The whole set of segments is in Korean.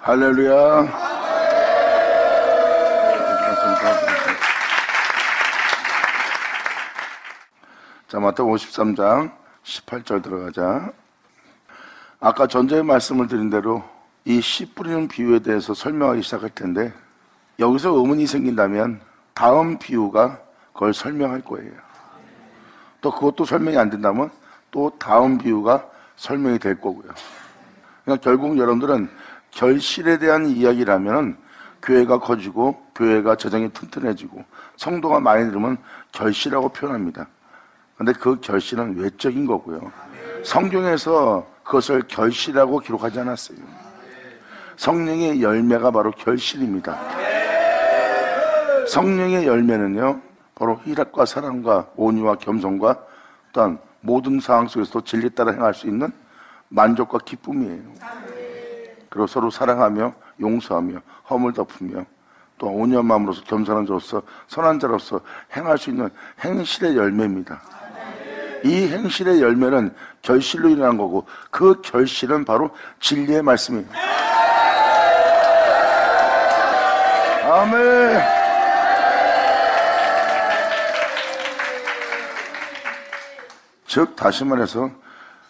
할렐루야. 자, 마태복음 53장 18절 들어가자. 아까 전제의 말씀을 드린 대로 이 씨 뿌리는 비유에 대해서 설명하기 시작할 텐데, 여기서 의문이 생긴다면 다음 비유가 그걸 설명할 거예요. 또 그것도 설명이 안 된다면 또 다음 비유가 설명이 될 거고요. 그러니까 결국 여러분들은 결실에 대한 이야기라면 교회가 커지고 교회가 재정이 튼튼해지고 성도가 많이 늘으면 결실이라고 표현합니다. 그런데 그 결실은 외적인 거고요. 성경에서 그것을 결실이라고 기록하지 않았어요. 성령의 열매가 바로 결실입니다. 성령의 열매는요, 바로 희락과 사랑과 온유와 겸손과 또한 모든 상황 속에서도 진리 따라 행할 수 있는 만족과 기쁨이에요. 그리고 서로 사랑하며 용서하며 허물 덮으며 또 온유한 마음으로서 겸손한 자로서 선한 자로서 행할 수 있는 행실의 열매입니다. 이 행실의 열매는 결실로 일어난 거고, 그 결실은 바로 진리의 말씀이에요. 아멘. 즉 다시 말해서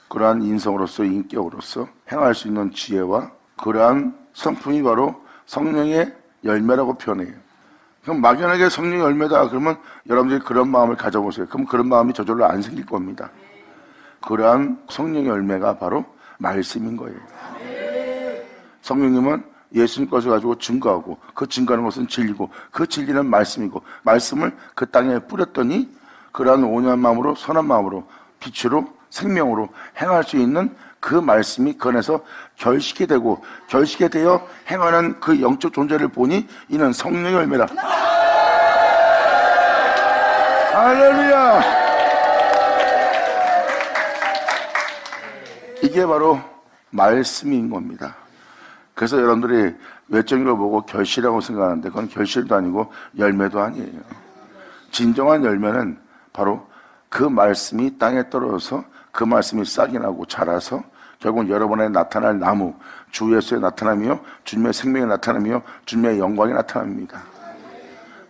그러한 인성으로서 인격으로서 행할 수 있는 지혜와 그러한 성품이 바로 성령의 열매라고 표현해요. 그럼 막연하게 성령의 열매다 그러면 여러분들이 그런 마음을 가져보세요. 그럼 그런 마음이 저절로 안 생길 겁니다. 그러한 성령의 열매가 바로 말씀인 거예요. 성령님은 예수님 것을 가지고 증거하고, 그 증거하는 것은 진리고, 그 진리는 말씀이고, 말씀을 그 땅에 뿌렸더니 그러한 온유한 마음으로 선한 마음으로 빛으로 생명으로 행할 수 있는 그 말씀이 건에서 결식이 되고, 결식이 되어 행하는 그 영적 존재를 보니 이는 성령의 열매라. 할렐루야. 이게 바로 말씀인 겁니다. 그래서 여러분들이 외적인 걸 보고 결실이라고 생각하는데 그건 결실도 아니고 열매도 아니에요. 진정한 열매는 바로 그 말씀이 땅에 떨어져서 그 말씀이 싹이 나고 자라서 결국 여러분에 나타날 나무, 주 예수의 나타남이요, 주님의 생명이 나타남이요, 주님의 영광이 나타납니다.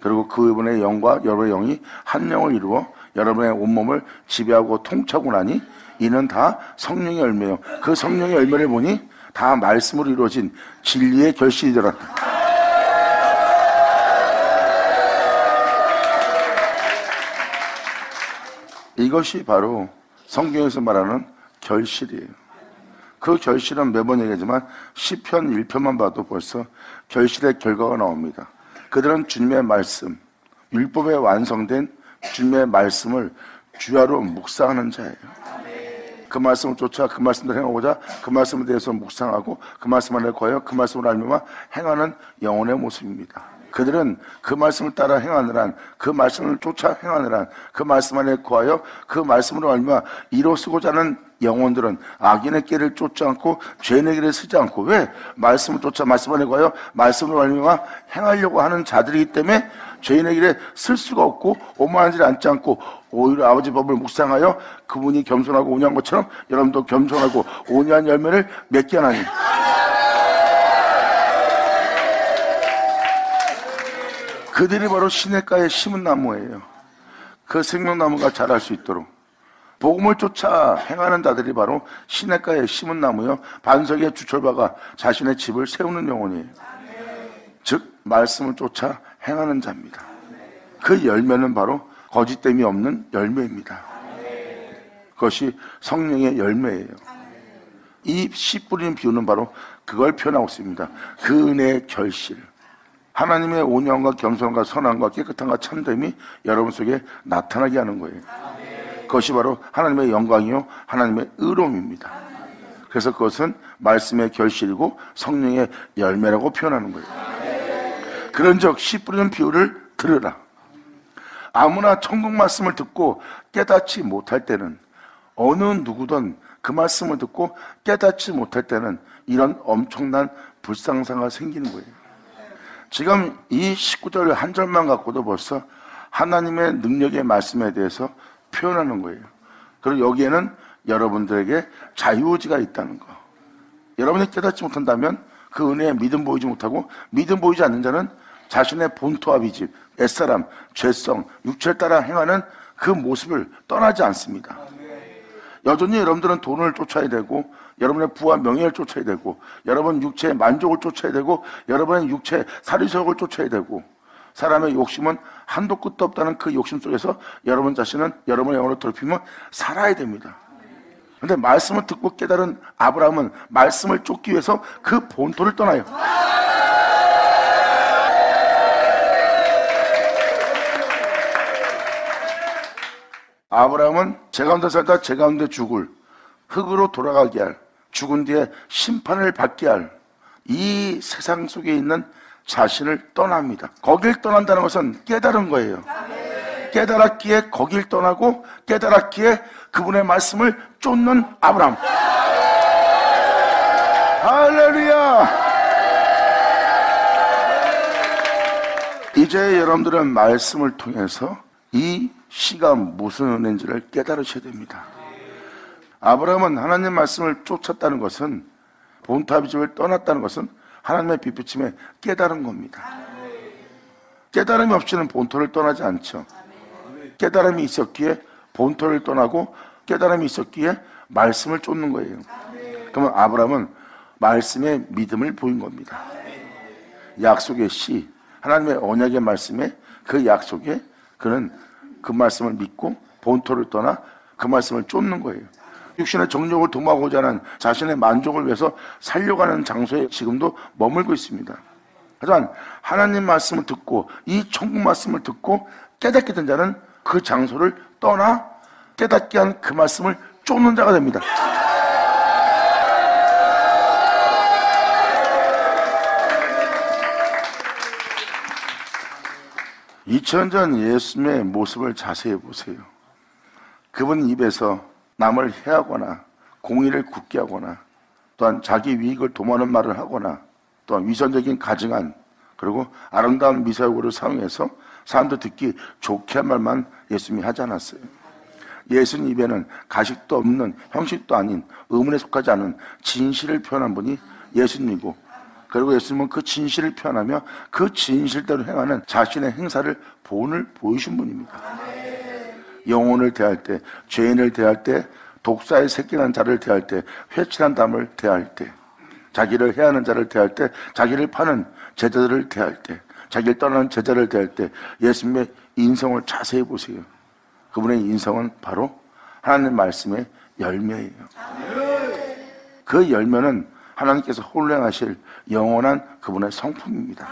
그리고 그분의 영과 여러분의 영이 한 영을 이루어 여러분의 온몸을 지배하고 통치하고 나니 이는 다 성령의 열매요. 그 성령의 열매를 보니 다 말씀으로 이루어진 진리의 결실이더라. 이것이 바로 성경에서 말하는 결실이에요. 그 결실은 매번 얘기하지만 시편 1편만 봐도 벌써 결실의 결과가 나옵니다. 그들은 주님의 말씀, 율법에 완성된 주님의 말씀을 주야로 묵상하는 자예요. 그 말씀을 쫓아 그 말씀대로 행하고자 그 말씀에 대해서 묵상하고 그 말씀 안에 거하여 그 말씀을 알며 행하는 영혼의 모습입니다. 그들은 그 말씀을 따라 행하는 한, 그 말씀을 쫓아 행하는 한, 그 말씀 안에 거하여 그 말씀으로 알며 이로 쓰고자 하는 영혼들은 악인의 길을 쫓지 않고 죄인의 길을 쓰지 않고, 왜? 말씀을 쫓아 말씀 안에 거하여 말씀으로 알며 행하려고 하는 자들이기 때문에 죄인의 길에 쓸 수가 없고 오만하지 않지 않고 오히려 아버지 법을 묵상하여 그분이 겸손하고 온유한 것처럼 여러분도 겸손하고 온유한 열매를 맺게 하나니, 그들이 바로 시냇가에 심은 나무예요. 그 생명나무가 자랄 수 있도록 복음을 쫓아 행하는 자들이 바로 시냇가에 심은 나무요, 반석에 주철박아 자신의 집을 세우는 영혼이에요. 즉 말씀을 쫓아 행하는 자입니다. 그 열매는 바로 거짓됨이 없는 열매입니다. 그것이 성령의 열매예요. 이 씨 뿌리는 비유는 바로 그걸 표현하고 있습니다. 그 은혜의 결실, 하나님의 온유함과 겸손함과 선함과 깨끗함과 참됨이 여러분 속에 나타나게 하는 거예요. 그것이 바로 하나님의 영광이요 하나님의 의로움입니다. 그래서 그것은 말씀의 결실이고 성령의 열매라고 표현하는 거예요. 그런즉 씨 뿌리는 비유를 들으라. 아무나 천국 말씀을 듣고 깨닫지 못할 때는, 어느 누구든 그 말씀을 듣고 깨닫지 못할 때는 이런 엄청난 불상사가 생기는 거예요. 지금 이 19절 한 절만 갖고도 벌써 하나님의 능력의 말씀에 대해서 표현하는 거예요. 그리고 여기에는 여러분들에게 자유의지가 있다는 거. 여러분이 깨닫지 못한다면 그 은혜에 믿음 보이지 못하고 믿음 보이지 않는 자는 자신의 본토와 비집, 옛사람, 죄성, 육체를 따라 행하는 그 모습을 떠나지 않습니다. 여전히 여러분들은 돈을 쫓아야 되고 여러분의 부와 명예를 쫓아야 되고 여러분 육체의 만족을 쫓아야 되고 여러분의 육체의 사리석을 쫓아야 되고 사람의 욕심은 한도 끝도 없다는 그 욕심 속에서 여러분 자신은 여러분의 영혼을 더럽히면 살아야 됩니다. 그런데 말씀을 듣고 깨달은 아브라함은 말씀을 쫓기 위해서 그 본토를 떠나요. 아브라함은 제 가운데 살다 제 가운데 죽을, 흙으로 돌아가게 할, 죽은 뒤에 심판을 받게 할 이 세상 속에 있는 자신을 떠납니다. 거길 떠난다는 것은 깨달은 거예요. 깨달았기에 거길 떠나고 깨달았기에 그분의 말씀을 쫓는 아브라함. 할렐루야. 이제 여러분들은 말씀을 통해서 이 시가 무슨 은혜인지를 깨달으셔야 됩니다. 아브라함은 하나님 말씀을 쫓았다는 것은 본토비집을 떠났다는 것은 하나님의 빛비침에 깨달은 겁니다. 깨달음이 없이는 본토를 떠나지 않죠. 깨달음이 있었기에 본토를 떠나고 깨달음이 있었기에 말씀을 쫓는 거예요. 그러면 아브라함은 말씀에 믿음을 보인 겁니다. 약속의 시, 하나님의 언약의 말씀에 그 약속에 그는 그 말씀을 믿고 본토를 떠나 그 말씀을 쫓는 거예요. 육신의 정욕을 도모하고자 하는 자신의 만족을 위해서 살려가는 장소에 지금도 머물고 있습니다. 하지만 하나님 말씀을 듣고 이 천국 말씀을 듣고 깨닫게 된 자는 그 장소를 떠나 깨닫게 한 그 말씀을 쫓는 자가 됩니다. (2000년) 전 예수님의 모습을 자세히 보세요. 그분 입에서 남을 해하거나 공의를 굳게 하거나 또한 자기 이익을 도모하는 말을 하거나 또한 위선적인 가증한 그리고 아름다운 미사여구를 사용해서 사람들 듣기 좋게 한 말만 예수님이 하지 않았어요. 예수님 입에는 가식도 없는 형식도 아닌 의문에 속하지 않은 진실을 표현한 분이 예수님이고 그리고 예수님은 그 진실을 표현하며 그 진실대로 행하는 자신의 행사를 본을 보이신 분입니다. 영혼을 대할 때, 죄인을 대할 때, 독사의 새끼난 자를 대할 때, 회칠한 담을 대할 때, 자기를 해하는 자를 대할 때, 자기를 파는 제자들을 대할 때, 자기를 떠나는 제자를 대할 때 예수님의 인성을 자세히 보세요. 그분의 인성은 바로 하나님 말씀의 열매예요. 그 열매는 하나님께서 홀로 행하실 영원한 그분의 성품입니다.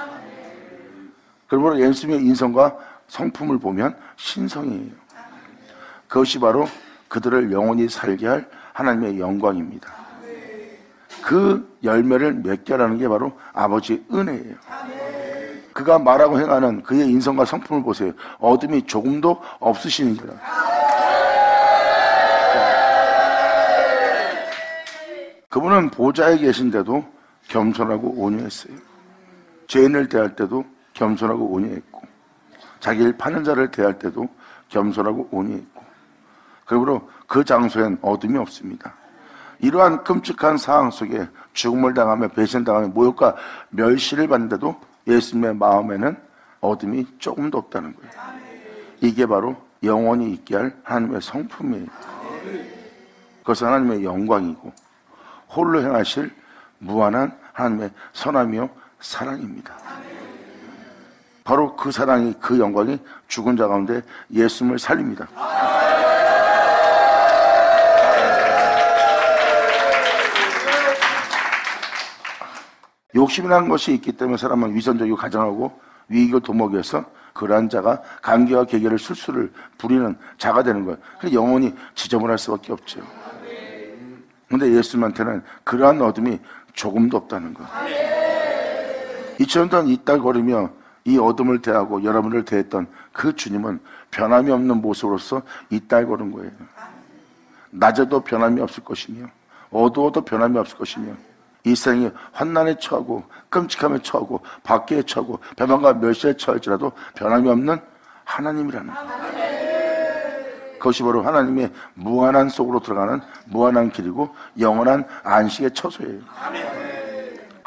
그러므로 예수님의 인성과 성품을 보면 신성이에요. 그것이 바로 그들을 영원히 살게 할 하나님의 영광입니다. 그 열매를 맺게 하라는 게 바로 아버지의 은혜예요. 그가 말하고 행하는 그의 인성과 성품을 보세요. 어둠이 조금도 없으시니라. 그분은 보좌에 계신데도 겸손하고 온유했어요. 죄인을 대할 때도 겸손하고 온유했고 자기를 파는 자를 대할 때도 겸손하고 온유했고 그러므로 그 장소엔 어둠이 없습니다. 이러한 끔찍한 상황 속에 죽음을 당하며 배신당하며 모욕과 멸시를 받는데도 예수님의 마음에는 어둠이 조금도 없다는 거예요. 이게 바로 영원히 있게 할 하나님의 성품이에요. 그것은 하나님의 영광이고 홀로 행하실 무한한 하나님의 선함이요 사랑입니다. 바로 그 사랑이 그 영광이 죽은 자 가운데 예수님을 살립니다. 욕심이라는 것이 있기 때문에 사람은 위선적이고 가정하고 위익을 도모하기 위해서 그러한 자가 관계와 계계를 술수를 부리는 자가 되는 거예요. 그래서 영혼이 지저분할 수밖에 없죠. 그런데 예수님한테는 그러한 어둠이 조금도 없다는 거예요. 2000년 동안 이딸거리며 이 어둠을 대하고 여러분을 대했던 그 주님은 변함이 없는 모습으로서 이딸거린 거예요. 낮에도 변함이 없을 것이며 어두워도 변함이 없을 것이며 이 세상이 환난에 처하고 끔찍함에 처하고 박해에 처하고 배반과 멸시에 처할지라도 변함이 없는 하나님이라는 거예요. 그것이 바로 하나님의 무한한 속으로 들어가는 무한한 길이고 영원한 안식의 처소예요.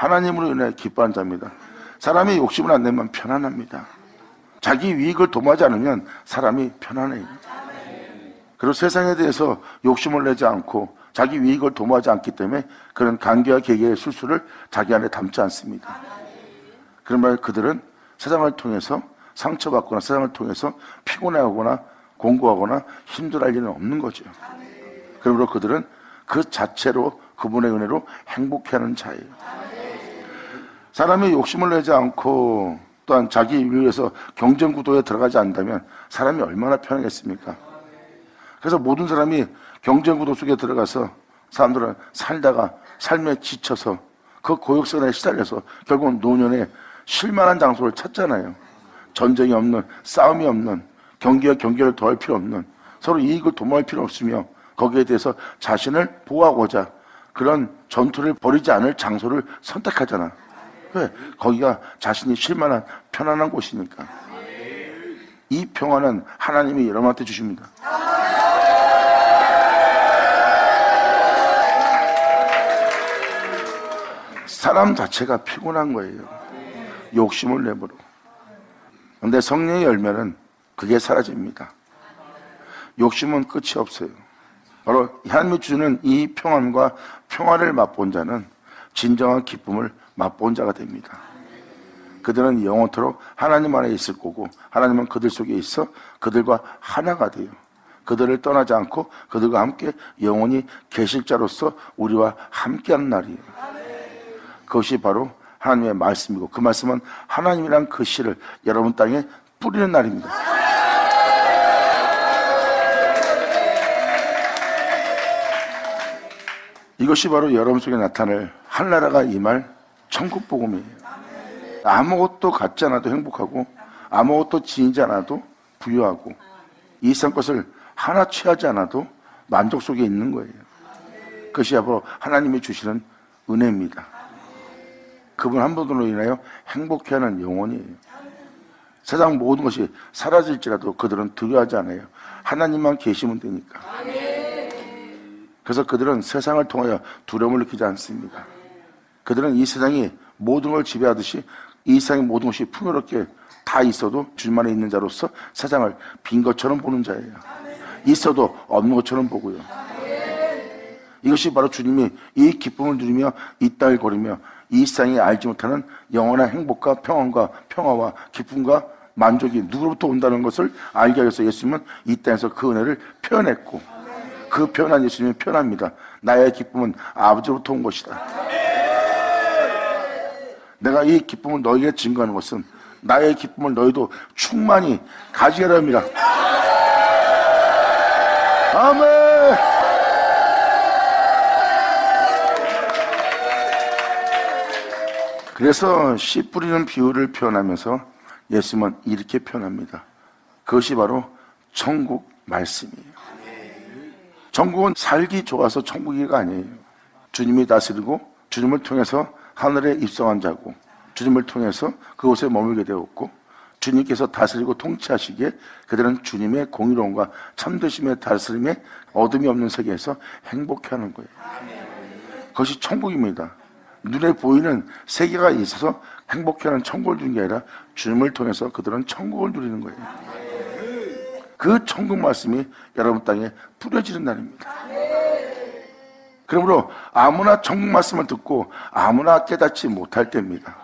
하나님으로 인해 기뻐하는 자입니다. 사람이 욕심을 안 내면 편안합니다. 자기 이익을 도모하지 않으면 사람이 편안해요. 그리고 세상에 대해서 욕심을 내지 않고 자기 이익을 도모하지 않기 때문에 그런 관계와 계계의 술수를 자기 안에 담지 않습니다. 그러면 그들은 세상을 통해서 상처받거나 세상을 통해서 피곤해하거나 공고하거나 힘들어할 일은 없는 거죠. 그러므로 그들은 그 자체로 그분의 은혜로 행복해하는 자예요. 사람이 욕심을 내지 않고 또한 자기 이익을 위해서 경쟁 구도에 들어가지 않는다면 사람이 얼마나 편하겠습니까? 그래서 모든 사람이 경쟁 구도 속에 들어가서 사람들은 살다가 삶에 지쳐서 그 고역선에 시달려서 결국은 노년에 쉴만한 장소를 찾잖아요. 전쟁이 없는, 싸움이 없는, 경기와 경계를 더할 필요 없는, 서로 이익을 도모할 필요 없으며 거기에 대해서 자신을 보호하고자 그런 전투를 벌이지 않을 장소를 선택하잖아. 왜? 거기가 자신이 쉴만한 편안한 곳이니까. 이 평화는 하나님이 여러분한테 주십니다. 사람 자체가 피곤한 거예요. 욕심을 내버려. 근데 성령의 열매는 그게 사라집니다. 욕심은 끝이 없어요. 바로 하나님이 주는 이 평안과 평화를 맛본 자는 진정한 기쁨을 맛본 자가 됩니다. 그들은 영원토록 하나님 안에 있을 거고 하나님은 그들 속에 있어 그들과 하나가 돼요. 그들을 떠나지 않고 그들과 함께 영원히 계실 자로서 우리와 함께하는 날이에요. 그것이 바로 하나님의 말씀이고 그 말씀은 하나님이란 그 씨를 여러분 땅에 뿌리는 날입니다. 이것이 바로 여러분 속에 나타날 하늘나라가 임할 천국 복음이에요. 아무것도 갖지 않아도 행복하고 아무것도 지니지 않아도 부유하고 이 세상 것을 하나 취하지 않아도 만족 속에 있는 거예요. 그것이 바로 하나님이 주시는 은혜입니다. 그분 한 분으로 인하여 행복해하는 영혼이에요. 세상 모든 것이 사라질지라도 그들은 두려워하지 않아요. 하나님만 계시면 되니까. 그래서 그들은 세상을 통하여 두려움을 느끼지 않습니다. 그들은 이 세상이 모든 걸 지배하듯이 이 세상의 모든 것이 풍요롭게 다 있어도 주님만에 있는 자로서 세상을 빈 것처럼 보는 자예요. 있어도 없는 것처럼 보고요. 이것이 바로 주님이 이 기쁨을 누리며 이 땅을 걸으며 이 세상이 알지 못하는 영원한 행복과 평안과 평화와 기쁨과 만족이 누구로부터 온다는 것을 알게 하셔서 예수님은 이 땅에서 그 은혜를 표현했고 그 표현한 예수님이 표현합니다. 나의 기쁨은 아버지로부터 온 것이다. 내가 이 기쁨을 너희에게 증거하는 것은 나의 기쁨을 너희도 충만히 가지게 합니다. 아멘. 그래서 씨 뿌리는 비유를 표현하면서 예수님은 이렇게 표현합니다. 그것이 바로 천국 말씀이에요. 천국은 살기 좋아서 천국이가 아니에요. 주님이 다스리고 주님을 통해서 하늘에 입성한 자고 주님을 통해서 그곳에 머물게 되었고 주님께서 다스리고 통치하시기에 그들은 주님의 공의로움과 참되심의 다스림에 어둠이 없는 세계에서 행복해하는 거예요. 그것이 천국입니다. 눈에 보이는 세계가 있어서 행복해하는 천국을 누리는 게 아니라 주님을 통해서 그들은 천국을 누리는 거예요. 그 천국 말씀이 여러분 땅에 뿌려지는 날입니다. 그러므로 아무나 천국 말씀을 듣고 아무나 깨닫지 못할 때입니다.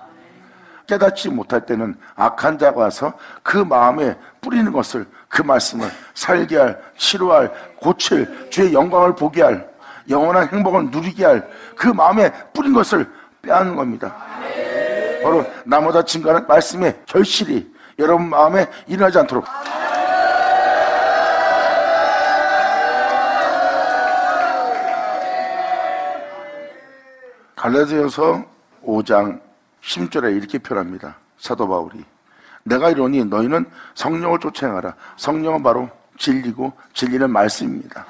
깨닫지 못할 때는 악한 자가 와서 그 마음에 뿌리는 것을 그 말씀을 살게 할, 치료할, 고칠, 주의 영광을 보게 할, 영원한 행복을 누리게 할 그 마음에 뿌린 것을 빼앗는 겁니다. 바로 나보다 증거하는 말씀의 결실이 여러분 마음에 일어나지 않도록 갈라디아서 5장 10절에 이렇게 표현합니다. 사도 바울이 내가 이러니 너희는 성령을 쫓아 행하라. 성령은 바로 진리고 진리는 말씀입니다.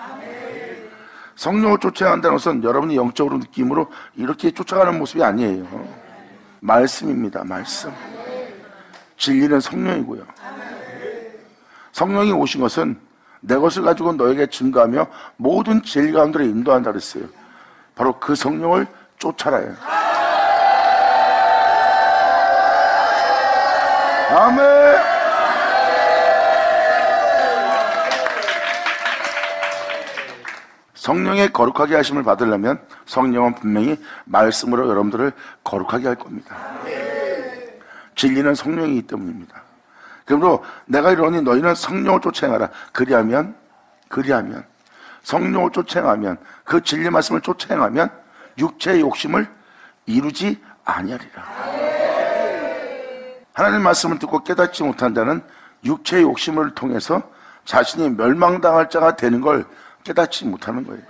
성령을 쫓아간다는 것은 여러분이 영적으로 느낌으로 이렇게 쫓아가는 모습이 아니에요. 말씀입니다. 말씀. 진리는 성령이고요. 성령이 오신 것은 내 것을 가지고 너에게 증거하며 모든 진리 가운데로 인도한다 그랬어요. 바로 그 성령을 쫓아라요. 아멘. 성령의 거룩하게 하심을 받으려면 성령은 분명히 말씀으로 여러분들을 거룩하게 할 겁니다. 진리는 성령이기 때문입니다. 그러므로 내가 이러니 너희는 성령을 쫓아 행하라. 그리하면 성령을 쫓아 행하면, 그 진리 말씀을 쫓아 행하면 육체의 욕심을 이루지 아니하리라. 하나님 말씀을 듣고 깨닫지 못한 자는 육체의 욕심을 통해서 자신이 멸망당할 자가 되는 걸 깨닫지 못하는 거예요.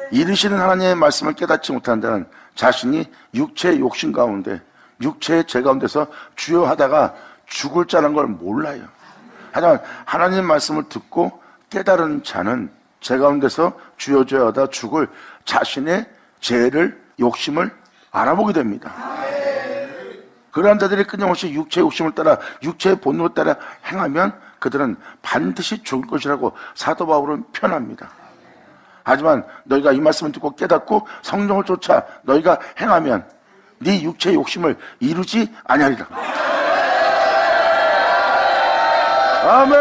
이르시는 하나님의 말씀을 깨닫지 못한 자는 자신이 육체의 욕심 가운데, 육체의 죄 가운데서 주여하다가 죽을 자라는 걸 몰라요. 하지만 하나님 말씀을 듣고 깨달은 자는 죄 가운데서 주여하다 죽을 자신의 죄를, 욕심을 알아보게 됩니다. 그러한 자들이 끊임없이 육체의 욕심을 따라, 육체의 본능을 따라 행하면 그들은 반드시 죽을 것이라고 사도 바울은 표현합니다. 하지만 너희가 이 말씀을 듣고 깨닫고 성령을 쫓아 너희가 행하면 네 육체의 욕심을 이루지 아니하리라. 아멘.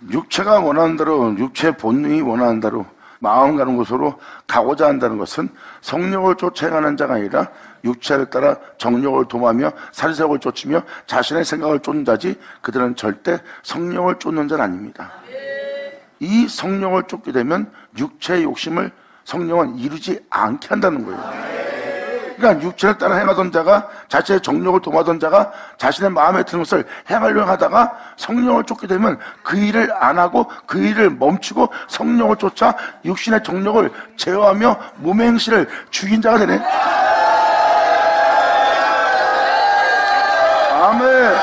육체가 원하는 대로, 육체의 본능이 원하는 대로 마음 가는 곳으로 가고자 한다는 것은 성령을 쫓아 행하는 자가 아니라 육체를 따라 정욕을 도모하며 사리사욕을 쫓으며 자신의 생각을 쫓는 자지, 그들은 절대 성령을 쫓는 자는 아닙니다. 이 성령을 쫓게 되면 육체의 욕심을 성령은 이루지 않게 한다는 거예요. 그러니까 육체를 따라 행하던 자가, 자신의 정욕을 도모하던 자가 자신의 마음에 드는 것을 행하려고 하다가 성령을 쫓게 되면 그 일을 안 하고 그 일을 멈추고 성령을 쫓아 육신의 정욕을 제어하며 몸의 행실을 죽인 자가 되네. 아멘.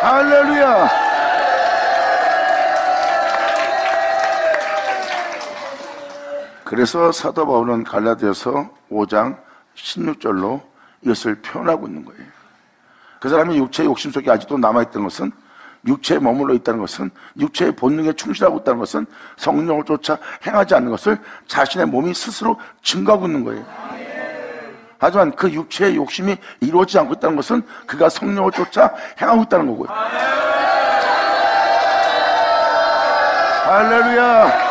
할렐루야. 그래서 사도 바울은 갈라디아서 5장 16절로 이것을 표현하고 있는 거예요. 그 사람이 육체의 욕심 속에 아직도 남아있던 것은, 육체에 머물러 있다는 것은, 육체의 본능에 충실하고 있다는 것은, 성령을 쫓아 행하지 않는 것을 자신의 몸이 스스로 증거하고 있는 거예요. 하지만 그 육체의 욕심이 이루어지지 않고 있다는 것은 그가 성령을 쫓아 행하고 있다는 거고요. 할렐루야.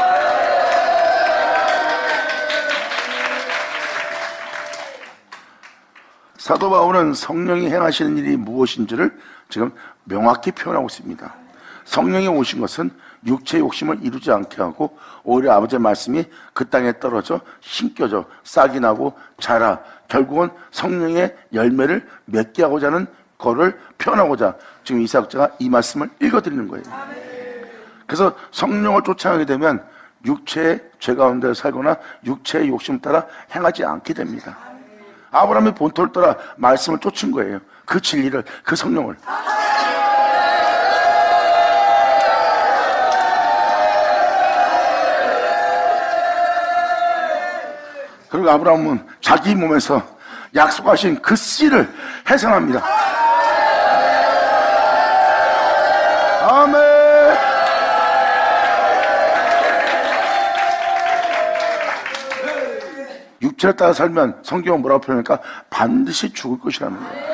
사도 바울은 성령이 행하시는 일이 무엇인지를 지금 명확히 표현하고 있습니다. 성령이 오신 것은 육체의 욕심을 이루지 않게 하고 오히려 아버지의 말씀이 그 땅에 떨어져 심겨져 싹이 나고 자라 결국은 성령의 열매를 맺게 하고자 하는 거를 표현하고자 지금 이사역자가 이 말씀을 읽어드리는 거예요. 그래서 성령을 쫓아가게 되면 육체의 죄 가운데 살거나 육체의 욕심을 따라 행하지 않게 됩니다. 아브라함이 본토를 따라 말씀을 쫓은 거예요. 그 진리를, 그 성령을. 그리고 아브라함은 자기 몸에서 약속하신 그 씨를 해산합니다. 아멘. 육체를 따라 살면 성경은 뭐라고 표현하니까 반드시 죽을 것이라는 거예요.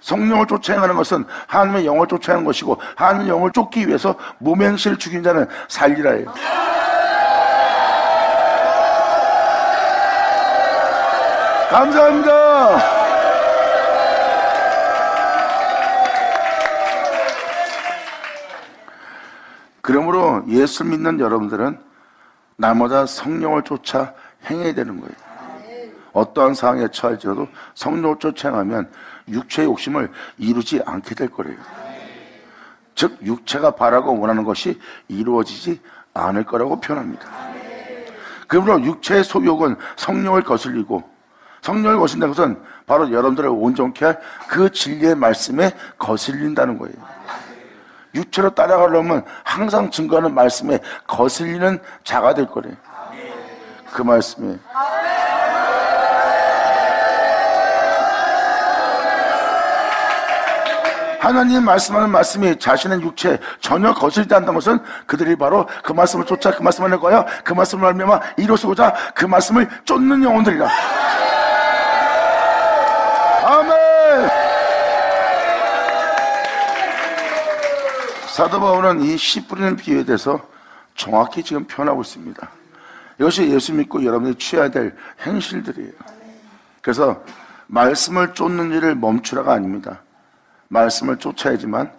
성령을 쫓아 행하는 것은 하나님의 영을 쫓아 행하는 것이고, 하나님의 영을 쫓기 위해서 몸의 행실을 죽인 자는 살리라예요. 감사합니다. 그러므로 예수 믿는 여러분들은 날마다 성령을 쫓아 행해야 되는 거예요. 어떠한 상황에 처할지라도 성령을 쫓아 행하면 육체의 욕심을 이루지 않게 될 거래요. 즉 육체가 바라고 원하는 것이 이루어지지 않을 거라고 표현합니다. 그러므로 육체의 소욕은 성령을 거슬리고, 성령을 거슬린다는 것은 바로 여러분들을 온전케 할 그 진리의 말씀에 거슬린다는 거예요. 육체로 따라가려면 항상 증거하는 말씀에 거슬리는 자가 될 거래요. 그 말씀에. 하나님 말씀하는 말씀이 자신의 육체에 전혀 거슬리지 않는 것은 그들이 바로 그 말씀을 쫓아 그 말씀을 내거하여 그 말씀을 알며 이루고자 그 말씀을 쫓는 영혼들이라. 아멘. 사도 바울은 이 씨 뿌리는 비유에 대해서 정확히 지금 표현하고 있습니다. 이것이 예수 믿고 여러분이 취해야 될 행실들이에요. 그래서 말씀을 쫓는 일을 멈추라가 아닙니다. 말씀을 쫓아야지만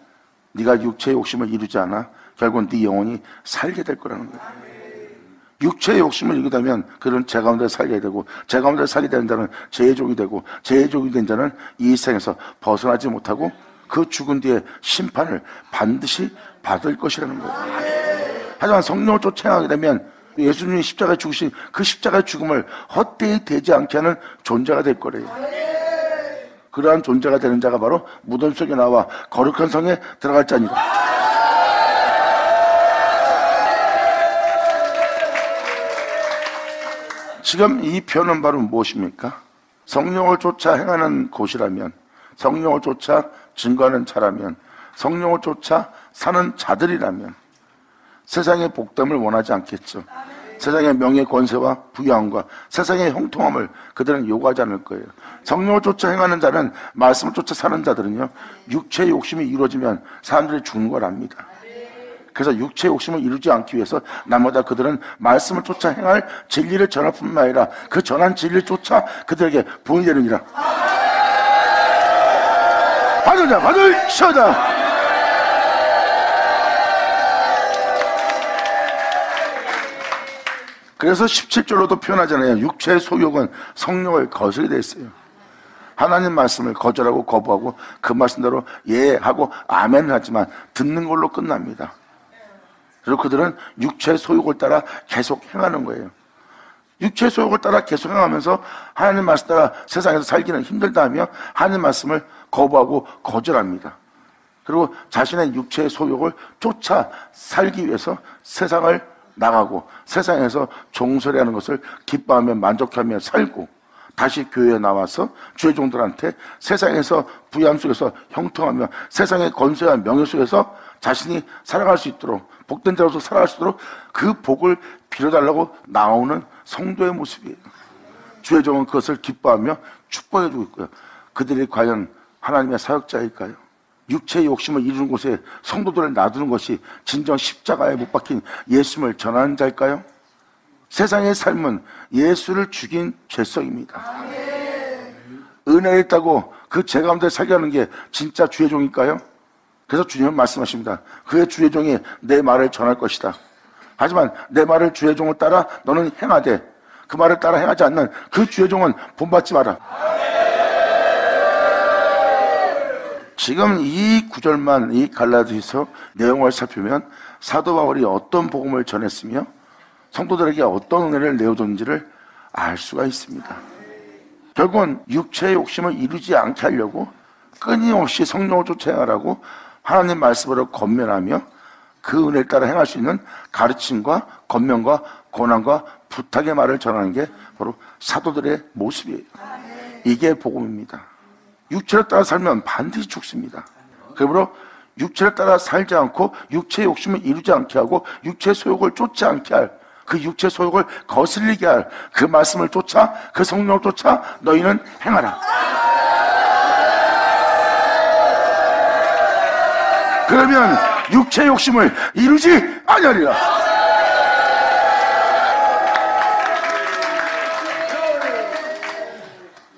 네가 육체의 욕심을 이루지 않아 결국은 네 영혼이 살게 될 거라는 거예요. 육체의 욕심을 이루게 되면 그런 제 가운데 살게 되고 제 가운데 살게 되는 자는 죄의 종이 되고 죄의 종이 된 자는 이 세상에서 벗어나지 못하고 그 죽은 뒤에 심판을 반드시 받을 것이라는 거예요. 하지만 성령을 쫓아 행하게 되면 예수님이 십자가에 죽으신 그 십자가의 죽음을 헛되이 되지 않게 하는 존재가 될 거래요. 그러한 존재가 되는 자가 바로 무덤 속에 나와 거룩한 성에 들어갈 자니라. 지금 이 표현은 바로 무엇입니까? 성령을 쫓아 행하는 곳이라면, 성령을 쫓아 증거하는 자라면, 성령을 쫓아 사는 자들이라면 세상의 복됨을 원하지 않겠죠. 세상의 명예, 권세와 부유함과 세상의 형통함을 그들은 요구하지 않을 거예요. 성령을 쫓아 행하는 자는, 말씀을 쫓아 사는 자들은요, 육체의 욕심이 이루어지면 사람들이 죽는 걸 압니다. 그래서 육체의 욕심을 이루지 않기 위해서 나보다 그들은 말씀을 쫓아 행할 진리를 전할 뿐만 아니라 그 전한 진리를 쫓아 그들에게 본이 되느니라. 받으자, 받으셔다. 그래서 17절로도 표현하잖아요. 육체의 소욕은 성령을 거스르게 돼 있어요. 하나님 말씀을 거절하고 거부하고 그 말씀대로 예 하고 아멘 하지만 듣는 걸로 끝납니다. 그리고 그들은 육체의 소욕을 따라 계속 행하는 거예요. 육체의 소욕을 따라 계속 행하면서 하나님 말씀 따라 세상에서 살기는 힘들다 하며 하나님 말씀을 거부하고 거절합니다. 그리고 자신의 육체의 소욕을 쫓아 살기 위해서 세상을 나가고 세상에서 종소리하는 것을 기뻐하며 만족하며 살고 다시 교회에 나와서 주의 종들한테 세상에서 부유함 속에서 형통하며 세상의 권세와 명예 속에서 자신이 살아갈 수 있도록 복된 자로서 살아갈 수 있도록 그 복을 빌어달라고 나오는 성도의 모습이에요. 주의 종은 그것을 기뻐하며 축복해주고 있고요. 그들이 과연 하나님의 사역자일까요? 육체의 욕심을 이루는 곳에 성도들을 놔두는 것이 진정 십자가에 못 박힌 예수님을 전하는 자일까요? 세상의 삶은 예수를 죽인 죄성입니다. 은혜가 있다고 그 죄 가운데 살게 하는 게 진짜 주의 종일까요? 그래서 주님은 말씀하십니다. 그의 주의 종이 내 말을 전할 것이다. 하지만 내 말을 주의 종을 따라 너는 행하되 그 말을 따라 행하지 않는 그 주의 종은 본받지 마라. 지금 이 구절만, 이 갈라디아서 내용을 살피면 사도 바울이 어떤 복음을 전했으며 성도들에게 어떤 은혜를 내어줬는지를 알 수가 있습니다. 결국은 육체의 욕심을 이루지 않게 하려고 끊임없이 성령을 쫓아 행하라고 하나님 말씀으로 권면하며 그 은혜를 따라 행할 수 있는 가르침과 권면과 고난과 부탁의 말을 전하는 게 바로 사도들의 모습이에요. 이게 복음입니다. 육체를 따라 살면 반드시 죽습니다. 그러므로 육체를 따라 살지 않고 육체의 욕심을 이루지 않게 하고 육체의 소욕을 쫓지 않게 할, 그 육체의 소욕을 거슬리게 할 그 말씀을 쫓아, 그 성령을 쫓아 너희는 행하라. 그러면 육체의 욕심을 이루지 아니하리라.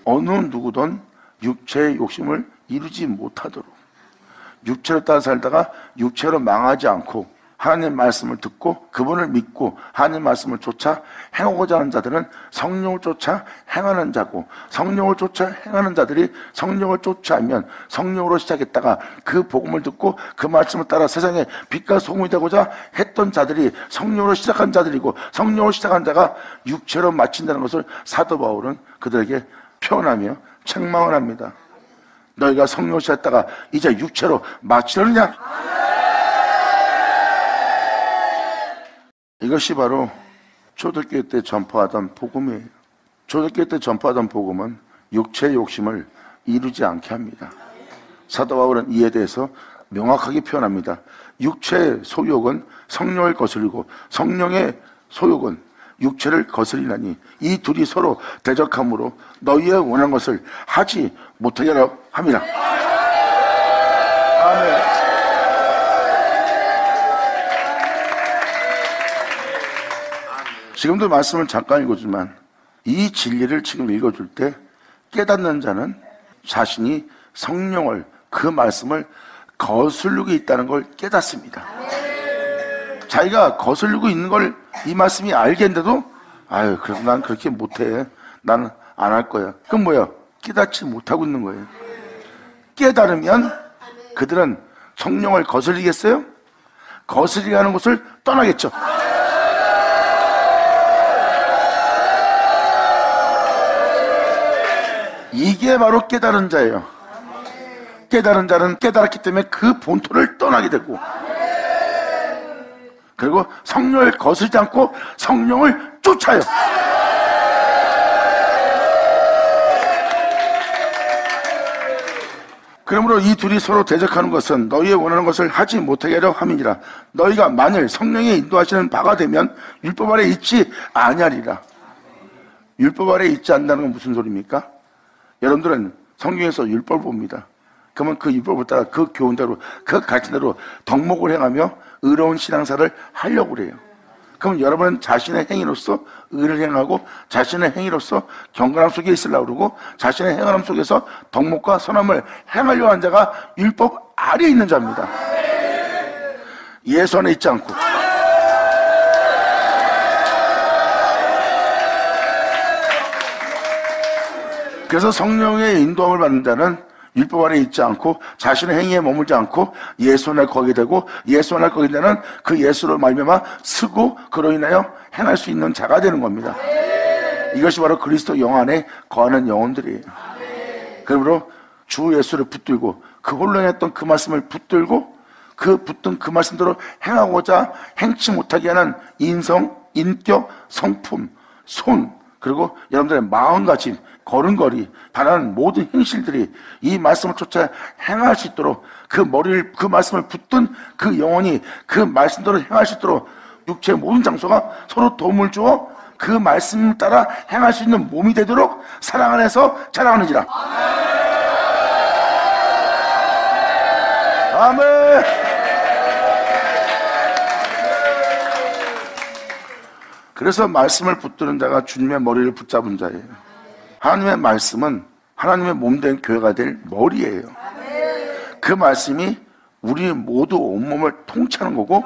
어느 누구든 육체의 욕심을 이루지 못하도록 육체로 따라 살다가 육체로 망하지 않고 하나님 말씀을 듣고 그분을 믿고 하나님 말씀을 쫓아 행하고자 하는 자들은 성령을 쫓아 행하는 자고, 성령을 쫓아 행하는 자들이 성령을 쫓아하면 성령으로 시작했다가 그 복음을 듣고 그 말씀을 따라 세상에 빛과 소금이 되고자 했던 자들이 성령으로 시작한 자들이고, 성령으로 시작한 자가 육체로 마친다는 것을 사도 바울은 그들에게 표현하며 책망을 합니다. 너희가 성령으로 시작했다가 이제 육체로 마치려느냐? 이것이 바로 초대교회 때 전파하던 복음이에요. 초대교회 때 전파하던 복음은 육체의 욕심을 이루지 않게 합니다. 사도 바울은 이에 대해서 명확하게 표현합니다. 육체의 소욕은 성령을 거스리고 성령의 소욕은 육체를 거스리나니 이 둘이 서로 대적함으로 너희의 원하는 것을 하지 못하게 하라 함이라. 아멘. 지금도 말씀을 잠깐 읽어주지만 이 진리를 지금 읽어줄 때 깨닫는 자는 자신이 성령을, 그 말씀을 거스르고 있다는 걸 깨닫습니다. 자기가 거스르고 있는 걸 이 말씀이 알겠는데도 아유 그래도 난 그렇게 못해, 나는 안 할 거야. 그럼 뭐야? 깨닫지 못하고 있는 거예요. 깨달으면 그들은 성령을 거스리겠어요? 거스리게 하는 곳을 떠나겠죠. 이게 바로 깨달은 자예요. 깨달은 자는 깨달았기 때문에 그 본토를 떠나게 되고, 그리고 성령을 거스르지 않고 성령을 쫓아요. 그러므로 이 둘이 서로 대적하는 것은 너희의 원하는 것을 하지 못하게 하려 함이니라. 너희가 만일 성령의 인도하시는 바가 되면 율법 아래 있지 아니하리라. 율법 아래 있지 않는다는 건 무슨 소리입니까? 여러분들은 성경에서 율법을 봅니다. 그러면 그 율법을 따라 그 교훈대로, 그 가르침대로 덕목을 행하며 의로운 신앙사를 하려고 그래요. 그러면 여러분은 자신의 행위로서 의를 행하고 자신의 행위로서 경건함 속에 있으려고 그러고 자신의 행함 속에서 덕목과 선함을 행하려고 하는 자가 율법 아래에 있는 자입니다. 예수 안에 있지 않고. 그래서 성령의 인도함을 받는 자는 율법 안에 있지 않고 자신의 행위에 머물지 않고 예수 안에 거하게 되고, 예수 안에 거하게 되는 그 예수로 말미암아 쓰고 그로 인하여 행할 수 있는 자가 되는 겁니다. 이것이 바로 그리스도 영 안에 거하는 영혼들이에요. 그러므로 주 예수를 붙들고 그 홀로 행했던 그 말씀을 붙들고 그 붙든 그 말씀대로 행하고자 행치 못하게 하는 인성, 인격, 성품, 손, 그리고 여러분들의 마음가짐, 걸음걸이, 바라는 모든 행실들이 이 말씀을 쫓아 행할 수 있도록, 그 머리를, 그 말씀을 붙든 그 영혼이 그 말씀대로 행할 수 있도록 육체의 모든 장소가 서로 도움을 주어 그 말씀을 따라 행할 수 있는 몸이 되도록 사랑 안에서 자라가는지라. 아멘. 그래서 말씀을 붙드는 자가 주님의 머리를 붙잡은 자예요. 하나님의 말씀은 하나님의 몸된 교회가 될 머리예요. 그 말씀이 우리 모두 온몸을 통치하는 거고,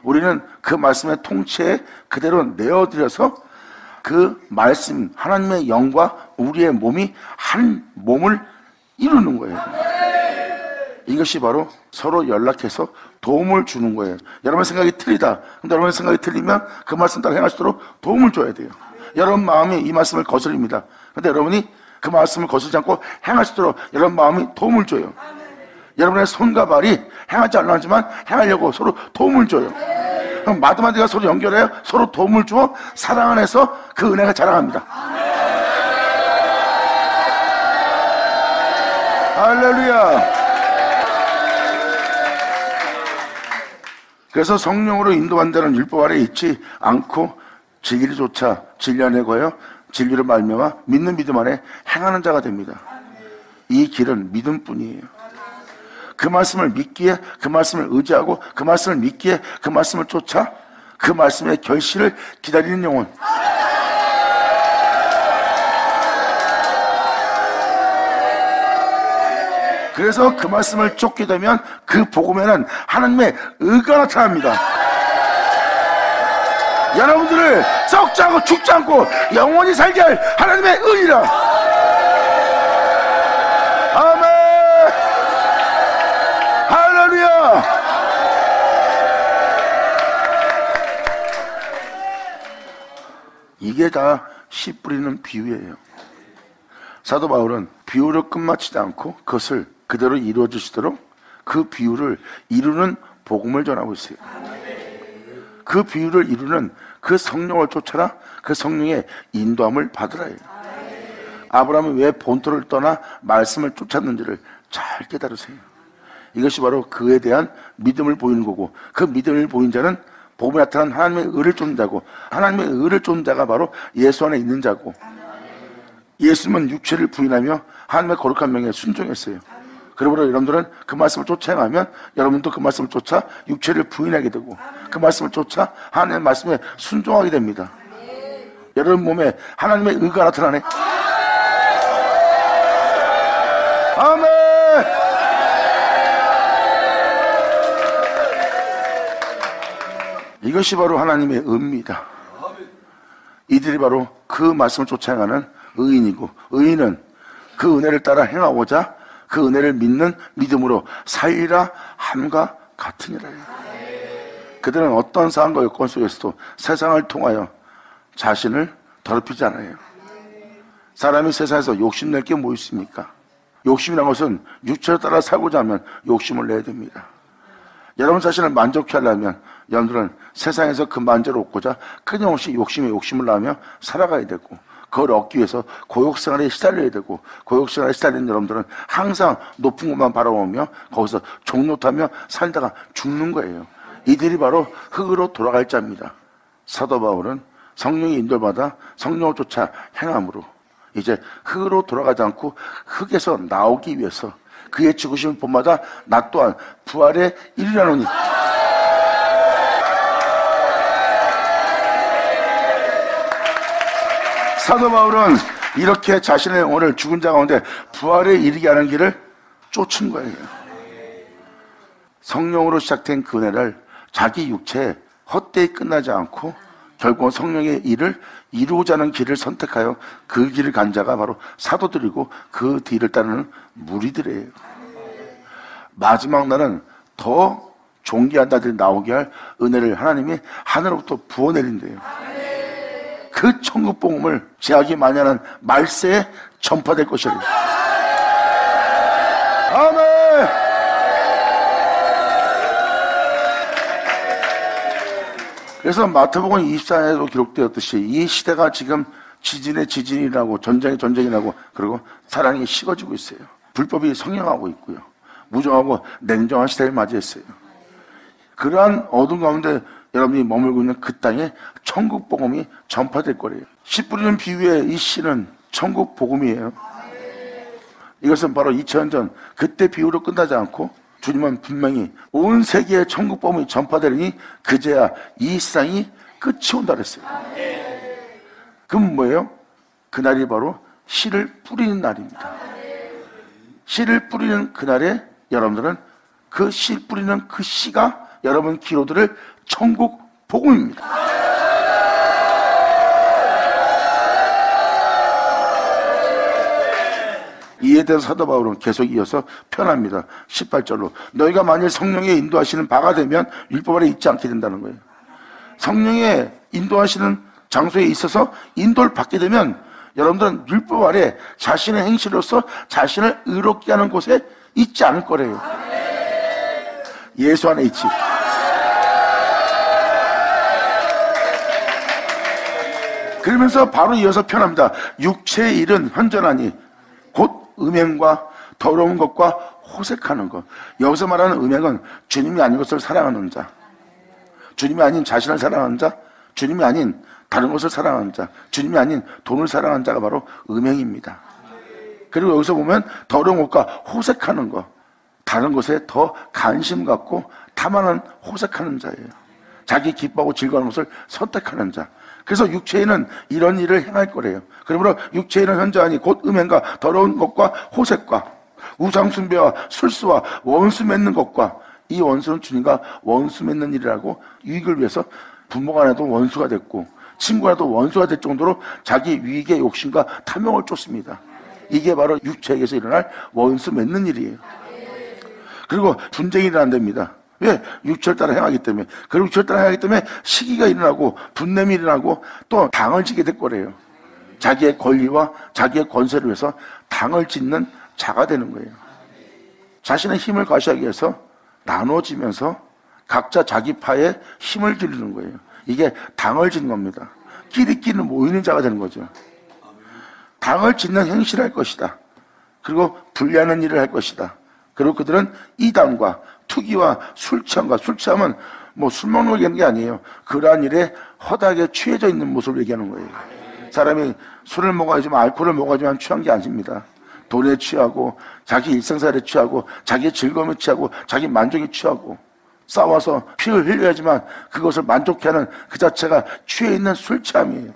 우리는 그 말씀의 통치에 그대로 내어드려서 그 말씀, 하나님의 영과 우리의 몸이 한 몸을 이루는 거예요. 이것이 바로 서로 연락해서 도움을 주는 거예요. 여러분 생각이 틀리다. 근데 여러분 생각이 틀리면 그 말씀 따라 행할 수 있도록 도움을 줘야 돼요. 여러분 마음이 이 말씀을 거스립니다. 근데 여러분이 그 말씀을 거스르지 않고 행할 수 있도록 여러분 마음이 도움을 줘요. 여러분의 손과 발이 행하지 않으려 하지만 행하려고 서로 도움을 줘요. 그럼 마디마디가 서로 연결해요. 서로 도움을 주어 사랑 안에서 그 은혜가 자랑합니다. 할렐루야. 그래서 성령으로 인도한다는 율법 아래 있지 않고 진리를 쫓아 진리 안에 거여 진리를 말미암아 믿는 믿음 안에 행하는 자가 됩니다. 이 길은 믿음뿐이에요. 그 말씀을 믿기에, 그 말씀을 의지하고 그 말씀을 믿기에 그 말씀을 쫓아 그 말씀의 결실을 기다리는 영혼. 그래서 그 말씀을 쫓게 되면 그 복음에는 하나님의 의가 나타납니다. 여러분들을 썩지 않고 죽지 않고 영원히 살게 할 하나님의 의라. 아멘. 할렐루야. 이게 다 씨 뿌리는 비유예요. 사도 바울은 비유를 끝마치지 않고 그것을 그대로 이루어 주시도록 그 비유를 이루는 복음을 전하고 있어요. 그 비유를 이루는 그 성령을 쫓아라, 그 성령의 인도함을 받으라. 아브라함이 왜 본토를 떠나 말씀을 쫓았는지를 잘 깨달으세요. 이것이 바로 그에 대한 믿음을 보이는 거고, 그 믿음을 보인 자는 복음에 나타난 하나님의 의를 쫓는 자고, 하나님의 의를 쫓는 자가 바로 예수 안에 있는 자고, 예수님은 육체를 부인하며 하나님의 거룩한 명에 순종했어요. 그러므로 여러분들은 그 말씀을 쫓아 행하면 여러분도 그 말씀을 쫓아 육체를 부인하게 되고, 그 말씀을 쫓아 하나님의 말씀에 순종하게 됩니다. 여러분 몸에 하나님의 의가 나타나네. 아멘. 이것이 바로 하나님의 의입니다. 이들이 바로 그 말씀을 쫓아 행하는 의인이고, 의인은 그 은혜를 따라 행하고자 그 은혜를 믿는 믿음으로 살리라 함과 같으니라. 그들은 어떤 상황과 여건 속에서도 세상을 통하여 자신을 더럽히지 않아요. 사람이 세상에서 욕심낼 게 뭐 있습니까? 욕심이라는 것은 육체를 따라 살고자 하면 욕심을 내야 됩니다. 여러분 자신을 만족해 하려면 여러분들은 세상에서 그 만족을 얻고자 끊임없이 욕심을 낳으며 살아가야 되고, 그걸 얻기 위해서 고욕생활에 시달려야 되고, 고욕생활에 시달리는 여러분들은 항상 높은 것만 바라보며 거기서 종노타며 살다가 죽는 거예요. 이들이 바로 흙으로 돌아갈 자입니다. 사도 바울은 성령의 인도를 받아 성령을 쫓아 행함으로 이제 흙으로 돌아가지 않고 흙에서 나오기 위해서 그의 죽으심을 본마다 나 또한 부활에 이르려노니. 사도 바울은 이렇게 자신의 영혼을 죽은 자 가운데 부활에 이르게 하는 길을 쫓은 거예요. 성령으로 시작된 그 은혜를 자기 육체에 헛되이 끝나지 않고 결국은 성령의 일을 이루고자 하는 길을 선택하여 그 길을 간 자가 바로 사도들이고 그 뒤를 따르는 무리들이에요. 마지막 날은 더 존귀한 자들이 나오게 할 은혜를 하나님이 하늘로부터 부어내린대요. 그 천국 복음을 제약이 많이 하는 말세에 전파될 것이래요. 아멘. 그래서 마태복음 24장에도 기록되었듯이 이 시대가 지금 지진의 지진이라고, 전쟁의 전쟁이라고, 그리고 사랑이 식어지고 있어요. 불법이 성행하고 있고요. 무정하고 냉정한 시대를 맞이했어요. 그러한 어둠 가운데 여러분이 머물고 있는 그 땅에 천국 복음이 전파될 거래요. 씨 뿌리는 비유의 이 씨는 천국 복음이에요. 이것은 바로 2000년 전 그때 비유로 끝나지 않고 주님은 분명히 온 세계에 천국 복음이 전파되리니 그제야 이 세상이 끝이 온다 그랬어요. 그럼 뭐예요? 그날이 바로 씨를 뿌리는 날입니다. 씨를 뿌리는 그날에 여러분들은 그 씨 뿌리는 그 씨가 여러분 기로들을 천국 복음입니다. 이에 대해서 사도 바울은 계속 이어서 편합니다. 18절로 너희가 만일 성령의 인도하시는 바가 되면 율법 아래 있지 않게 된다는 거예요. 성령의 인도하시는 장소에 있어서 인도를 받게 되면 여러분들은 율법 아래 자신의 행실로서 자신을 의롭게 하는 곳에 있지 않을 거래요. 예수 안에 있지. 그러면서 바로 이어서 편합니다. 육체의 일은 현전하니 곧 음행과 더러운 것과 호색하는 것. 여기서 말하는 음행은 주님이 아닌 것을 사랑하는 자, 주님이 아닌 자신을 사랑하는 자, 주님이 아닌 다른 것을 사랑하는 자, 주님이 아닌 돈을 사랑하는 자가 바로 음행입니다. 그리고 여기서 보면 더러운 것과 호색하는 것, 다른 것에 더 관심 갖고 탐하는 호색하는 자예요. 자기 기뻐하고 즐거워하는 것을 선택하는 자. 그래서 육체에는 이런 일을 행할 거래요. 그러므로 육체에는 현저하니 곧 음행과 더러운 것과 호색과 우상숭배와 술수와 원수 맺는 것과, 이 원수는 주님과 원수 맺는 일이라고 유익을 위해서 부모 간에도 원수가 됐고 친구 간에도 원수가 될 정도로 자기 유익의 욕심과 탐욕을 쫓습니다. 이게 바로 육체에게서 일어날 원수 맺는 일이에요. 그리고 분쟁이 일어난답니다. 왜? 육체를 따라 행하기 때문에. 그리고 육체를 따라 행하기 때문에 시기가 일어나고 분냄이 일어나고 또 당을 짓게 될 거래요. 자기의 권리와 자기의 권세를 위해서 당을 짓는 자가 되는 거예요. 자신의 힘을 과시하기 위해서 나눠지면서 각자 자기 파에 힘을 기르는 거예요. 이게 당을 짓는 겁니다. 끼리끼리 모이는 자가 되는 거죠. 당을 짓는 행실할 것이다. 그리고 분리하는 일을 할 것이다. 그리고 그들은 이단과 투기와 술 취함은 뭐 술 먹는 걸 얘기하는 게 아니에요. 그러한 일에 허다하게 취해져 있는 모습을 얘기하는 거예요. 사람이 술을 먹어야지만, 알코올을 먹어야지만 취한 게 아닙니다. 돈에 취하고, 자기 일상생활에 취하고, 자기 즐거움에 취하고, 자기 만족에 취하고, 싸워서 피를 흘려야지만 그것을 만족해하는 그 자체가 취해 있는 술 취함이에요.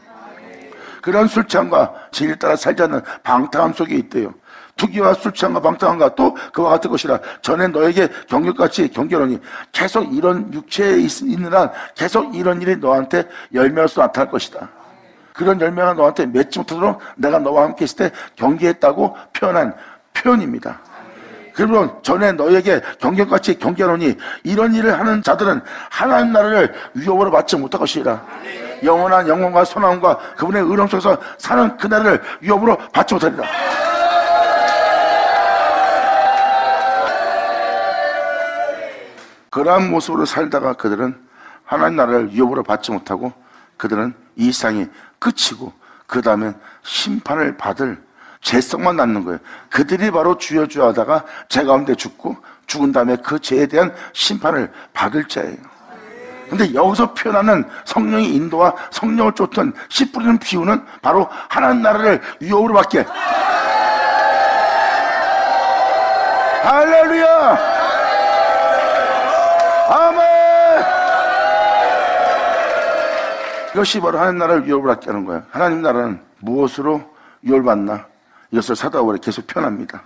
그런 술 취함과 진리를 따라 살지 않는 방탕함 속에 있대요. 투기와 술 취함과 방탕함과 또 그와 같은 것이라 전에 너에게 경격같이 경계하노니, 계속 이런 육체에 있는 한 계속 이런 일이 너한테 열매로서 나타날 것이다. 그런 열매가 너한테 맺지 못하도록 내가 너와 함께 있을 때 경계했다고 표현한 표현입니다. 그리고 전에 너에게 경격같이 경계하노니, 이런 일을 하는 자들은 하나님 나라를 위협으로 받지 못할 것이라. 영원한 영광과 선함과 그분의 의로움 속에서 사는 그 나라를 위협으로 받지 못하리라. 그러한 모습으로 살다가 그들은 하나님 나라를 위협으로 받지 못하고, 그들은 이 세상이 끝이고 그 다음에 심판을 받을 죄성만 남는 거예요. 그들이 바로 주여 주여 하다가 죄 가운데 죽고, 죽은 다음에 그 죄에 대한 심판을 받을 자예요. 근데 여기서 표현하는 성령의 인도와 성령을 쫓는 씨 뿌리는 비유는 바로 하나님 나라를 위협으로 받게. 할렐루야! 아멘! 이것이 바로 하나님 나라를 위협으로 받게 하는 거예요. 하나님 나라는 무엇으로 위협을 받나? 이것을 사도 바울이 계속 표현합니다.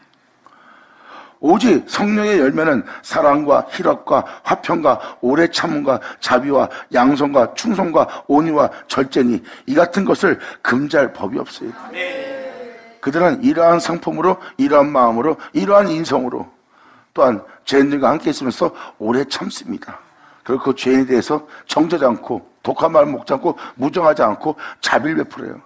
오직 성령의 열매는 사랑과 희락과 화평과 오래 참음과 자비와 양성과 충성과 온유와 절제니, 이 같은 것을 금지할 법이 없어요. 그들은 이러한 성품으로, 이러한 마음으로, 이러한 인성으로, 또한 죄인들과 함께 있으면서 오래 참습니다. 그리고 그 죄인에 대해서 정죄하지 않고, 독한 말 먹지 않고, 무정하지 않고 자비를 베풀어요.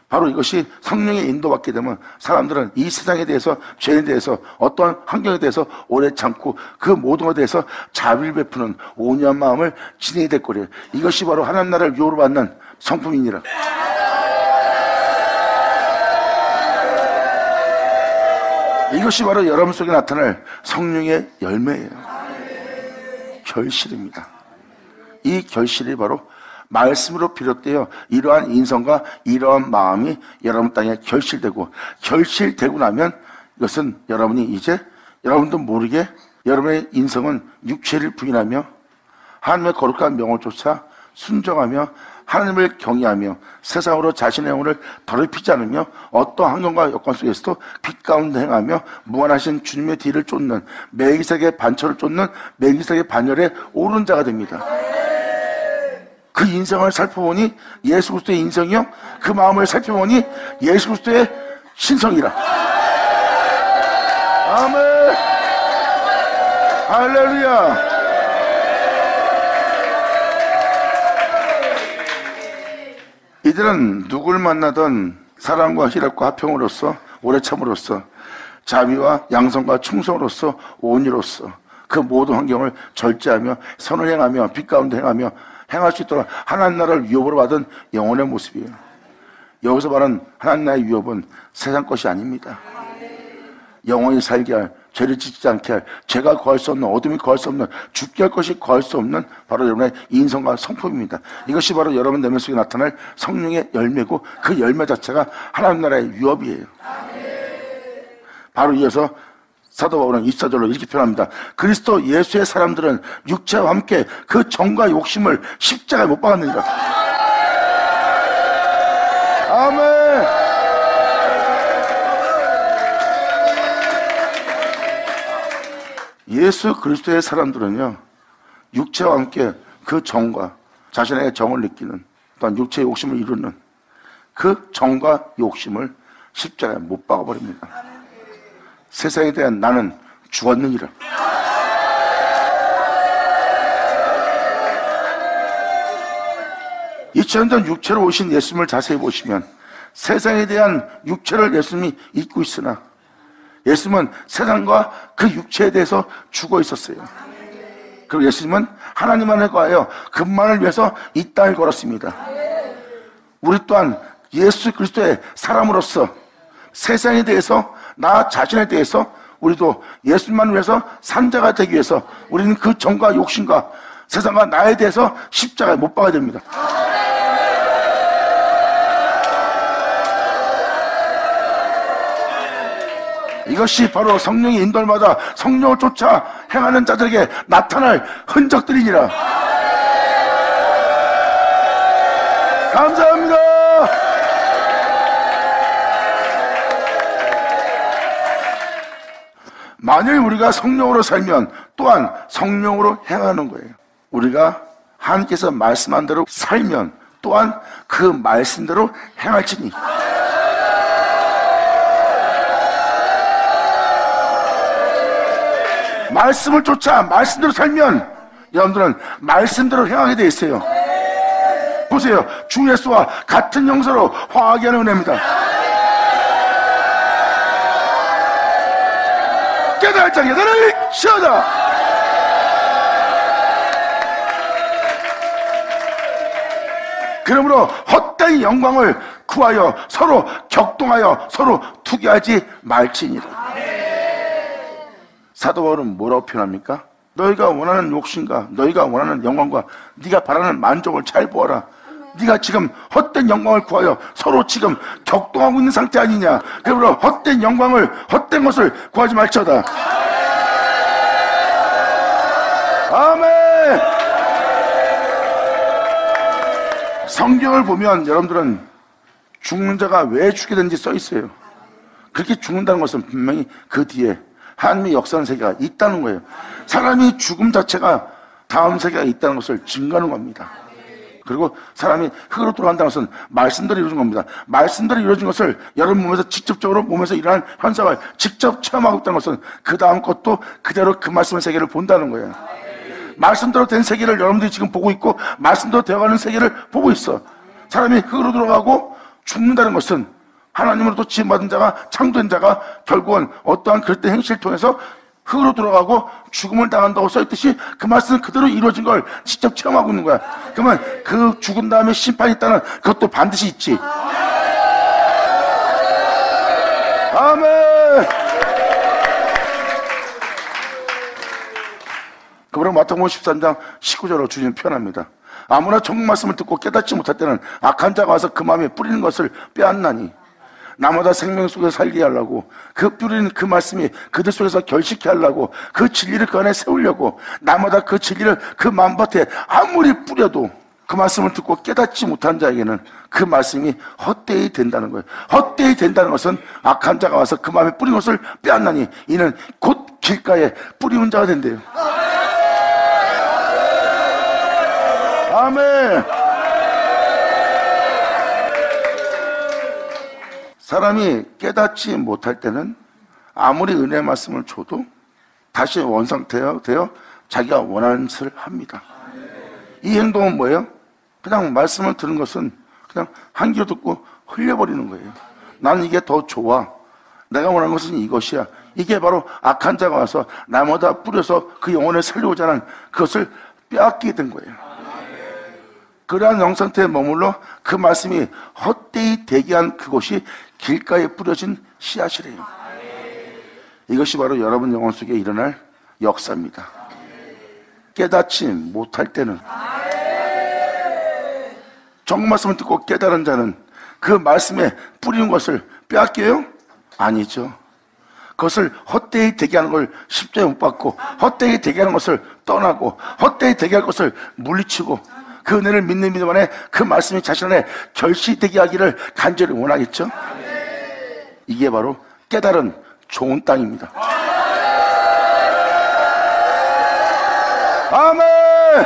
바로 이것이 성령의 인도받게 되면 사람들은 이 세상에 대해서, 죄에 대해서, 어떠한 환경에 대해서 오래 참고 그 모든 것에 대해서 자비를 베푸는 온유한 마음을 지니게 될 거예요. 이것이 바로 하나님 나라를 위협으로 받는 성품이니라. 이것이 바로 여러분 속에 나타날 성령의 열매예요. 결실입니다. 이 결실이 바로 말씀으로 비롯되어 이러한 인성과 이러한 마음이 여러분 땅에 결실되고, 결실되고 나면 이것은 여러분이 이제 여러분도 모르게 여러분의 인성은 육체를 부인하며 하나님의 거룩한 명을 쫓아 순종하며 하나님을 경외하며 세상으로 자신의 영혼을 더럽히지 않으며 어떠한 환경과 여건 속에서도 빛 가운데 행하며 무한하신 주님의 뒤를 쫓는 멜기세덱의 반철을 쫓는 멜기세덱의 반열에 오른 자가 됩니다. 그 인성을 살펴보니 예수 그리스도의 인성이요, 그 마음을 살펴보니 예수 그리스도의 신성이라. 아멘. 할렐루야. 이들은 누굴 만나던 사랑과 희락과 화평으로서, 오래 참으로써, 자비와 양성과 충성으로서, 온유로서 그 모든 환경을 절제하며 선을 행하며 빛 가운데 행할 수 있도록 하나님 나라를 위협으로 받은 영혼의 모습이에요. 여기서 말하는 하나님 나라의 위협은 세상 것이 아닙니다. 영원히 살게 할, 죄를 짓지 않게 할, 죄가 거할 수 없는, 어둠이 거할 수 없는, 죽게 할 것이 거할 수 없는 바로 여러분의 인성과 성품입니다. 이것이 바로 여러분 내면 속에 나타날 성령의 열매고, 그 열매 자체가 하나님 나라의 위협이에요. 바로 이어서 사도 바울은 24절로 이렇게 표현합니다. 그리스도 예수의 사람들은 육체와 함께 그 정과 욕심을 십자가에 못 박았느니라. 아멘. 예수 그리스도의 사람들은요, 육체와 함께 그 정과 자신의 정을 느끼는, 또한 육체의 욕심을 이루는 그 정과 욕심을 십자가에 못 박아버립니다. 세상에 대한 나는 죽었느니라. 이천년 육체로 오신 예수님을 자세히 보시면 세상에 대한 육체를 예수님이 입고 있으나 예수님은 세상과 그 육체에 대해서 죽어 있었어요. 그리고 예수님은 하나님만을 거하여 그분만을 위해서 이 땅을 걸었습니다. 우리 또한 예수 그리스도의 사람으로서 세상에 대해서 나 자신에 대해서 우리도 예수님만 위해서 산자가 되기 위해서 우리는 그 정과 욕심과 세상과 나에 대해서 십자가에 못 박아야 됩니다. 이것이 바로 성령의 인도마다 성령을 쫓아 행하는 자들에게 나타날 흔적들이니라. 감사합니다. 만일 우리가 성령으로 살면 또한 성령으로 행하는 거예요. 우리가 하나님께서 말씀한 대로 살면 또한 그 말씀대로 행할지니. 말씀을 쫓아 말씀대로 살면 여러분들은 말씀대로 행하게 돼 있어요. 보세요. 주 예수와 같은 형사로 화하게 하는 은혜입니다. 깨달을 자 깨달을 시하다. 그러므로 헛된 영광을 구하여 서로 격동하여 서로 투기하지 말지니라. 사도 바울은 뭐라고 표현합니까? 너희가 원하는 욕심과 너희가 원하는 영광과 네가 바라는 만족을 잘 보아라. 네가 지금 헛된 영광을 구하여 서로 지금 격동하고 있는 상태 아니냐. 그러므로 헛된 영광을 헛된 것을 구하지 말지어다. 아멘. 성경을 보면 여러분들은 죽는 자가 왜 죽게 되는지 써 있어요. 그렇게 죽는다는 것은 분명히 그 뒤에 하나님의 역사하는 세계가 있다는 거예요. 사람이 죽음 자체가 다음 세계가 있다는 것을 증거하는 겁니다. 그리고 사람이 흙으로 돌아간다는 것은 말씀대로 이루어진 겁니다. 말씀대로 이루어진 것을 여러분 몸에서 직접적으로 몸에서 일어나는 현상을 직접 체험하고 있다는 것은 그 다음 것도 그대로 그 말씀의 세계를 본다는 거예요. 말씀대로 된 세계를 여러분들이 지금 보고 있고 말씀대로 되어가는 세계를 보고 있어. 사람이 흙으로 돌아가고 죽는다는 것은 하나님으로부터 지음받은 자가 창조된 자가 결국은 어떠한 그릇된 행실을 통해서 흙으로 돌아가고 죽음을 당한다고 써있듯이 그 말씀은 그대로 이루어진 걸 직접 체험하고 있는 거야. 그러면 그 죽은 다음에 심판이 있다는 그것도 반드시 있지. 아멘. 그러므로 마태복음 13장 19절로 주님 표현합니다. 아무나 정말 말씀을 듣고 깨닫지 못할 때는 악한 자가 와서 그 마음에 뿌리는 것을 빼앗나니 나마다 생명 속에 살게 하려고 그 뿌리는 그 말씀이 그들 속에서 결식케 하려고 그 진리를 그 안에 세우려고 나마다 그 진리를 그 마음밭에 아무리 뿌려도 그 말씀을 듣고 깨닫지 못한 자에게는 그 말씀이 헛되이 된다는 거예요. 헛되이 된다는 것은 악한 자가 와서 그 마음에 뿌린 것을 빼앗나니 이는 곧 길가에 뿌리는 자가 된대요. 아멘. 사람이 깨닫지 못할 때는 아무리 은혜의 말씀을 줘도 다시 원상태가 되어 자기가 원하는 짓을 합니다. 이 행동은 뭐예요? 그냥 말씀을 들은 것은 그냥 한 귀로 듣고 흘려버리는 거예요. 나는 이게 더 좋아. 내가 원하는 것은 이것이야. 이게 바로 악한 자가 와서 나무다 뿌려서 그 영혼을 살리고자 하는 그것을 빼앗기게 된 거예요. 그러한 영상태에 머물러 그 말씀이 헛되이 되게 한 그곳이 길가에 뿌려진 씨앗이래요. 이것이 바로 여러분 영혼 속에 일어날 역사입니다. 깨닫지 못할 때는 정말 말씀을 듣고 깨달은 자는 그 말씀에 뿌리는 것을 빼앗겨요? 아니죠. 그것을 헛되이 되게 하는 걸 십자에 못 받고 헛되이 되게 하는 것을 떠나고 헛되이 되게 할 것을 물리치고 그 은혜를 믿는 믿음 안에 그 말씀이 자신 안에 결실되게 하기를 간절히 원하겠죠. 이게 바로 깨달은 좋은 땅입니다. 아멘.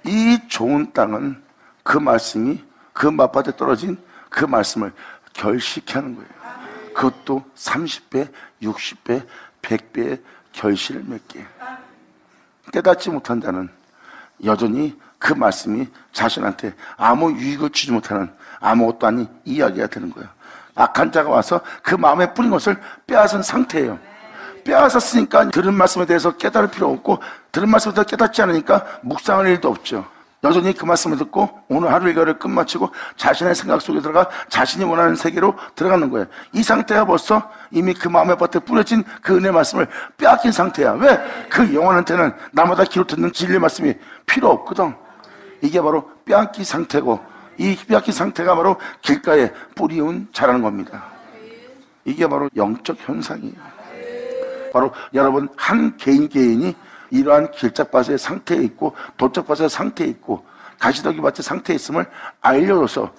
이 좋은 땅은 그 말씀이 그 맞밭에 떨어진 그 말씀을 결식케 하는 거예요. 그것도 30배, 60배, 100배의 결실을 맺게. 깨닫지 못한 자는 여전히 그 말씀이 자신한테 아무 유익을 주지 못하는 아무것도 아닌 이야기가 되는 거예요. 악한 자가 와서 그 마음에 뿌린 것을 빼앗은 상태예요. 빼앗았으니까 들은 말씀에 대해서 깨달을 필요 없고 들은 말씀에 대해서 깨닫지 않으니까 묵상할 일도 없죠. 여전히 그 말씀을 듣고 오늘 하루 일과를 끝마치고 자신의 생각 속에 들어가 자신이 원하는 세계로 들어가는 거예요. 이 상태가 벌써 이미 그 마음의 밭에 뿌려진 그 은혜의 말씀을 빼앗긴 상태야. 왜? 그 영혼한테는 나마다 귀로 듣는 진리의 말씀이 필요 없거든. 이게 바로 빼앗긴 상태고, 이 빼앗긴 상태가 바로 길가에 뿌리운 자라는 겁니다. 이게 바로 영적 현상이에요. 바로 여러분 한 개인이 이러한 길짝밭의 상태에 있고 돌짝밭의 상태에 있고 가시더기 밭의 상태에 있음을 알려줘서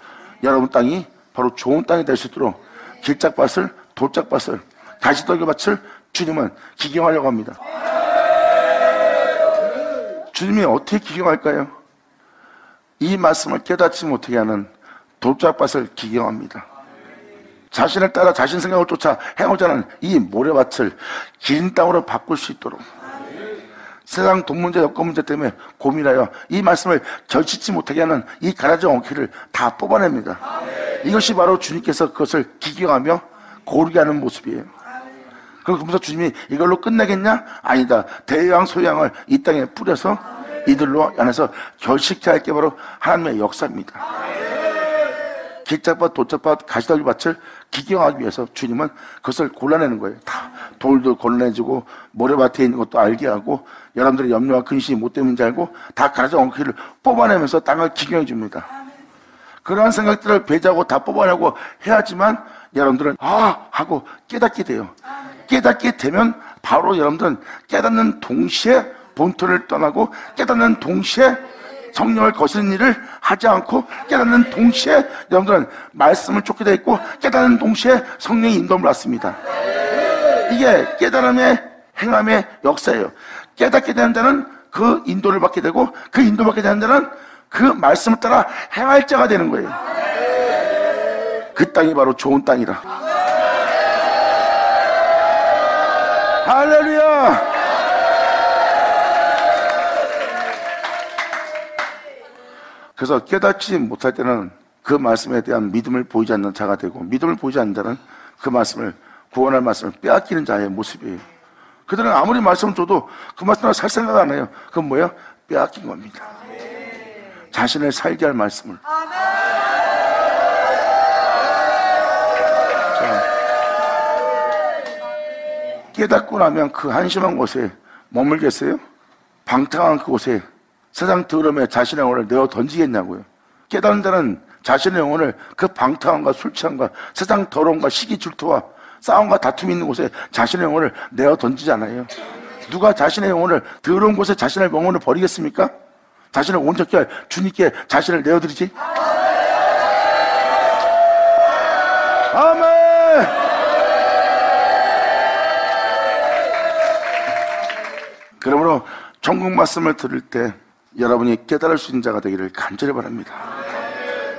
여러분 땅이 바로 좋은 땅이 될 수 있도록 길짝밭을, 돌짝밭을, 가시더기 밭을 주님은 기경하려고 합니다. 주님이 어떻게 기경할까요? 이 말씀을 깨닫지 못하게 하는 돌짝밭을 기경합니다. 자신을 따라 자신 생각을 쫓아 행하고자 하는 이 모래밭을 긴 땅으로 바꿀 수 있도록 세상 돈 문제, 여건 문제 때문에 고민하여 이 말씀을 결치지 못하게 하는 이 가라지 엉키를 다 뽑아냅니다. 이것이 바로 주님께서 그것을 기경하며 고르게 하는 모습이에요. 그러면서 주님이 이걸로 끝내겠냐? 아니다. 대양 소양을 이 땅에 뿌려서 이들로 안에서 결식케 할 게 바로 하나님의 역사입니다. 길짝밭, 돌짝밭, 가시더기 밭을 기경하기 위해서 주님은 그것을 골라내는 거예요. 다 돌도 골라내주고 모래밭에 있는 것도 알게 하고 여러분들의 염려와 근심이 못된 문제 알고 다 가라지 엉키를 뽑아내면서 땅을 기경해 줍니다. 그러한 생각들을 배제하고 다 뽑아내고 해야지만 여러분들은 하고 깨닫게 돼요. 깨닫게 되면 바로 여러분들은 깨닫는 동시에 본토를 떠나고 깨닫는 동시에 성령을 거스르는 일을 하지 않고 깨닫는 동시에 여러분들은 말씀을 쫓게 되어 있고 깨닫는 동시에 성령의 인도를 받습니다. 이게 깨달음의 행함의 역사예요. 깨닫게 되는 자는 그 인도를 받게 되고 그 인도받게 되는 자는 그 말씀을 따라 행할 자가 되는 거예요. 그 땅이 바로 좋은 땅이라. 할렐루야. 그래서 깨닫지 못할 때는 그 말씀에 대한 믿음을 보이지 않는 자가 되고 믿음을 보이지 않는 자는 그 말씀을 구원할 말씀을 빼앗기는 자의 모습이에요. 그들은 아무리 말씀을 줘도 그 말씀을 살 생각 안 해요. 그건 뭐야? 빼앗긴 겁니다. 자신을 살게 할 말씀을. 자, 깨닫고 나면 그 한심한 곳에 머물겠어요? 방탕한 그곳에 세상 더러움에 자신의 영혼을 내어 던지겠냐고요. 깨닫는 자는 자신의 영혼을 그 방탕함과 술 취함과 세상 더러움과 시기 질투와 싸움과 다툼이 있는 곳에 자신의 영혼을 내어 던지잖아요. 누가 자신의 영혼을 더러운 곳에 자신의 영혼을 버리겠습니까? 자신을 온전케 할 주님께 자신을 내어드리지. 아멘. 그러므로 천국 말씀을 들을 때 여러분이 깨달을 수 있는 자가 되기를 간절히 바랍니다.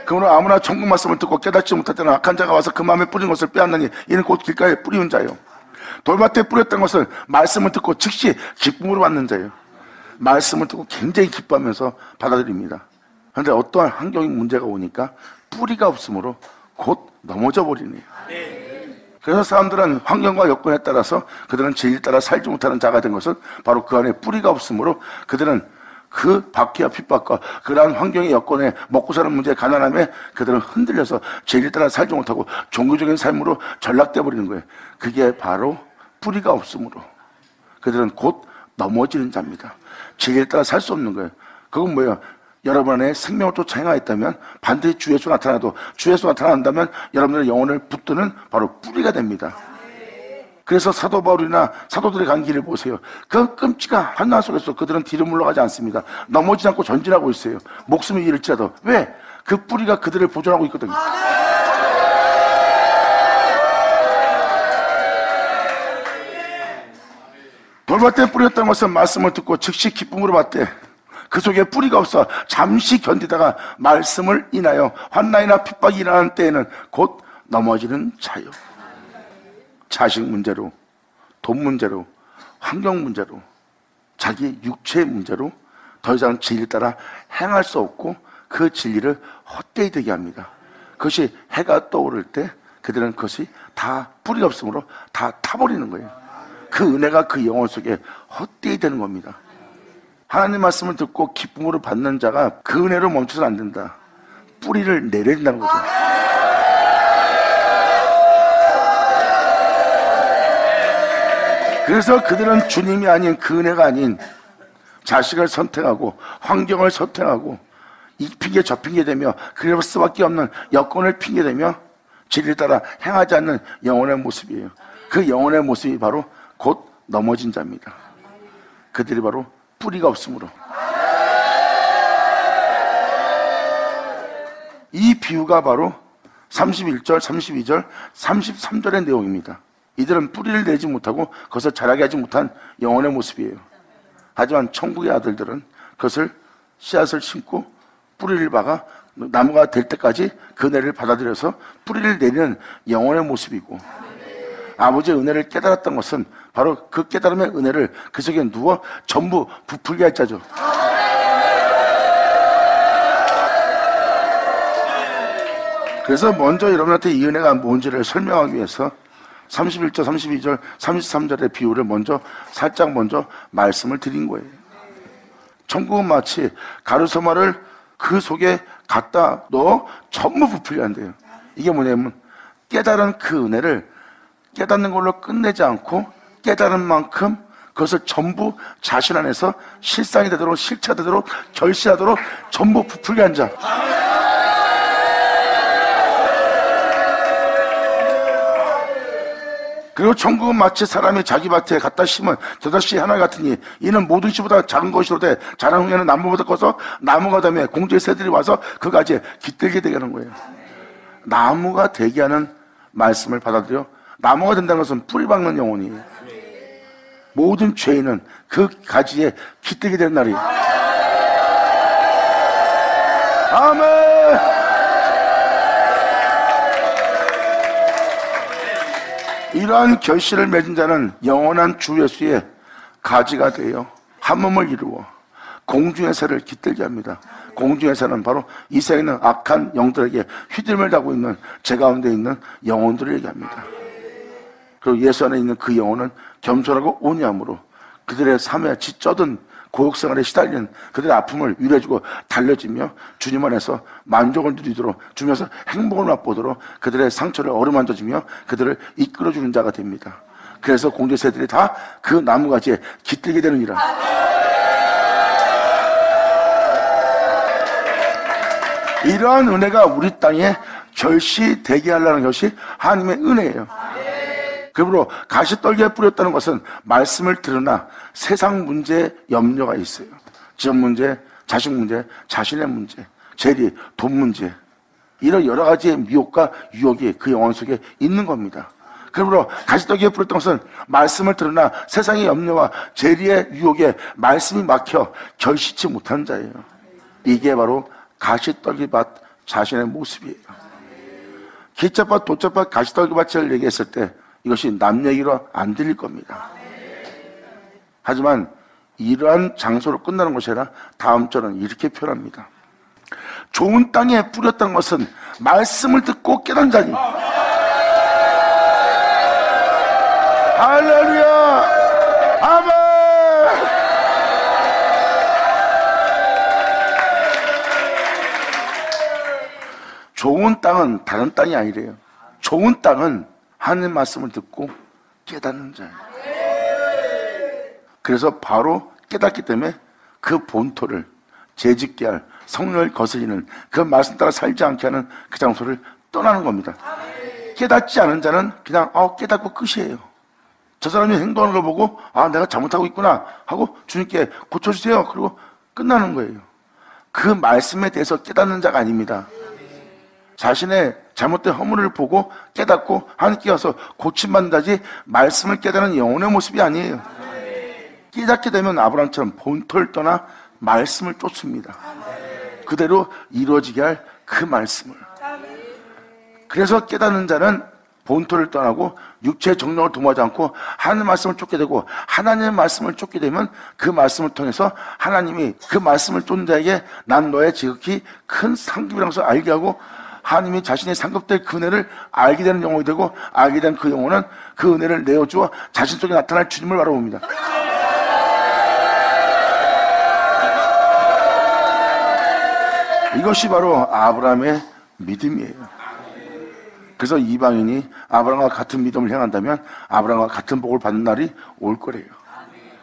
그러므로 아무나 천국 말씀을 듣고 깨닫지 못할 때는 악한 자가 와서 그 마음에 뿌린 것을 빼앗느니 이는 곧 길가에 뿌리운 자요. 돌밭에 뿌렸던 것을 말씀을 듣고 즉시 기쁨으로 받는 자예요. 말씀을 듣고 굉장히 기뻐하면서 받아들입니다. 그런데 어떠한 환경이 문제가 오니까 뿌리가 없으므로 곧 넘어져 버리네요. 그래서 사람들은 환경과 여건에 따라서 그들은 진리에 따라 살지 못하는 자가 된 것은 바로 그 안에 뿌리가 없으므로 그들은 그 박해와 핍박과 그러한 환경의 여건에 먹고 사는 문제에 가난함에 그들은 흔들려서 진리에 따라 살지 못하고 종교적인 삶으로 전락돼 버리는 거예요. 그게 바로 뿌리가 없으므로 그들은 곧 넘어지는 자입니다. 진리에 따라 살 수 없는 거예요. 그건 뭐예요? 여러분 안에 생명을 쫓아 행하였다면 반드시 주 예수 나타나도 주 예수 나타난다면 여러분들의 영혼을 붙드는 바로 뿌리가 됩니다. 그래서 사도 바울이나 사도들의 간 길을 보세요. 그 끔찍한 환난 속에서 그들은 뒤로 물러가지 않습니다. 넘어지지 않고 전진하고 있어요. 목숨을 잃을지라도. 왜? 그 뿌리가 그들을 보존하고 있거든요. 돌밭에 뿌렸던 것은 말씀을 듣고 즉시 기쁨으로 받되 그 속에 뿌리가 없어 잠시 견디다가 말씀을 인하여 환난이나 핍박이 일어나는 때에는 곧 넘어지는 자요. 자식 문제로, 돈 문제로, 환경 문제로, 자기 육체의 문제로 더 이상 진리를 따라 행할 수 없고 그 진리를 헛되이 되게 합니다. 그것이 해가 떠오를 때 그들은 그것이 다 뿌리가 없으므로 다 타버리는 거예요. 그 은혜가 그 영혼 속에 헛되이 되는 겁니다. 하나님 말씀을 듣고 기쁨으로 받는 자가 그 은혜로 멈춰서는 안 된다. 뿌리를 내려야 된다는 거죠. 그래서 그들은 주님이 아닌 그 은혜가 아닌 자식을 선택하고 환경을 선택하고 이 핑계 저 핑계 대며 그럴 수밖에 없는 여건을 핑계 대며 진리를 따라 행하지 않는 영혼의 모습이에요. 그 영혼의 모습이 바로 곧 넘어진 자입니다. 그들이 바로 뿌리가 없으므로. 이 비유가 바로 31절, 32절, 33절의 내용입니다. 이들은 뿌리를 내지 못하고 그것을 자라게 하지 못한 영혼의 모습이에요. 하지만 천국의 아들들은 그것을 씨앗을 심고 뿌리를 박아 나무가 될 때까지 그 은혜를 받아들여서 뿌리를 내리는 영혼의 모습이고, 아버지의 은혜를 깨달았던 것은 바로 그 깨달음의 은혜를 그 속에 누워 전부 부풀게 할 자죠. 그래서 먼저 여러분한테 이 은혜가 뭔지를 설명하기 위해서 31절, 32절, 33절의 비유를 살짝 먼저 말씀을 드린 거예요. 천국은 마치 가루소마를 그 속에 갖다 넣어 전부 부풀게 한대요. 이게 뭐냐면 깨달은 그 은혜를 깨닫는 걸로 끝내지 않고 깨달은 만큼 그것을 전부 자신 안에서 실상이 되도록, 실체되도록, 결실하도록 전부 부풀게 한 자. 그리고 천국은 마치 사람이 자기 밭에 갖다 심은 젖없이 하나 같으니 이는 모든 씨보다 작은 것이로되 자란 후에는 나무보다 커서 나무가 되며 공중의 새들이 와서 그 가지에 깃들게 되게 하는 거예요. 나무가 되게 하는 말씀을 받아들여 나무가 된다는 것은 뿌리 박는 영혼이에요. 모든 죄인은 그 가지에 깃들게 되는 날이에요. 아멘. 이러한 결실을 맺은 자는 영원한 주 예수의 가지가 되어 한 몸을 이루어 공중의 새를 깃들게 합니다. 공중의 새는 바로 이 세상에 있는 악한 영들에게 휘둘림을 당하고 있는 제 가운데 있는 영혼들을 얘기합니다. 그리고 예수 안에 있는 그 영혼은 겸손하고 온유함으로 그들의 삶에 지쩌든 고역생활에 시달리는 그들의 아픔을 위로해주고 달래주며 주님 안에서 만족을 누리도록 주면서 행복을 맛보도록 그들의 상처를 어루만져주며 그들을 이끌어주는 자가 됩니다. 그래서 공중의 새들이 다 그 나무가지에 깃들게 되느니라. 이러한 은혜가 우리 땅에 결실되게 하려는 것이 하나님의 은혜예요. 그러므로 가시떨기에 뿌렸다는 것은 말씀을 들으나 세상 문제에 염려가 있어요. 지원 문제, 자식 문제, 자신의 문제, 재리, 돈 문제, 이런 여러 가지의 미혹과 유혹이 그 영혼 속에 있는 겁니다. 그러므로 가시떨기에 뿌렸던 것은 말씀을 들으나 세상의 염려와 재리의 유혹에 말씀이 막혀 결실치 못한 자예요. 이게 바로 가시떨기밭 자신의 모습이에요. 기차밭, 도차밭, 가시떨기밭을 얘기했을 때 이것이 남 얘기로 안 들릴 겁니다. 하지만 이러한 장소로 끝나는 것이 아니라 다음 절은 이렇게 표현합니다. 좋은 땅에 뿌렸던 것은 말씀을 듣고 깨달은 자니. 할렐루야! 아멘! 좋은 땅은 다른 땅이 아니래요. 좋은 땅은 하나님 말씀을 듣고 깨닫는 자예요. 그래서 바로 깨닫기 때문에 그 본토를 재짓게 할 성령을 거스리는 그 말씀 따라 살지 않게 하는 그 장소를 떠나는 겁니다. 깨닫지 않은 자는 그냥 깨닫고 끝이에요. 저 사람이 행동하는 걸 보고 내가 잘못하고 있구나 하고 주님께 고쳐주세요. 그리고 끝나는 거예요. 그 말씀에 대해서 깨닫는 자가 아닙니다. 자신의 잘못된 허물을 보고 깨닫고 하나님께 가서 고침받는다지 말씀을 깨닫는 영혼의 모습이 아니에요. 깨닫게 되면 아브라함처럼 본토를 떠나 말씀을 쫓습니다. 그대로 이루어지게 할 그 말씀을. 그래서 깨닫는 자는 본토를 떠나고 육체의 정령을 도모하지 않고 하나님의 말씀을 쫓게 되고, 하나님의 말씀을 쫓게 되면 그 말씀을 통해서 하나님이 그 말씀을 쫓는 자에게 난 너의 지극히 큰 상급이라는 것을 알게 하고, 하나님이 자신의 상급될 그 은혜를 알게 되는 영혼이 되고, 알게 된 그 영혼은 그 은혜를 내어주어 자신 속에 나타날 주님을 바라봅니다. 이것이 바로 아브라함의 믿음이에요. 그래서 이방인이 아브라함과 같은 믿음을 행한다면 아브라함과 같은 복을 받는 날이 올 거래요.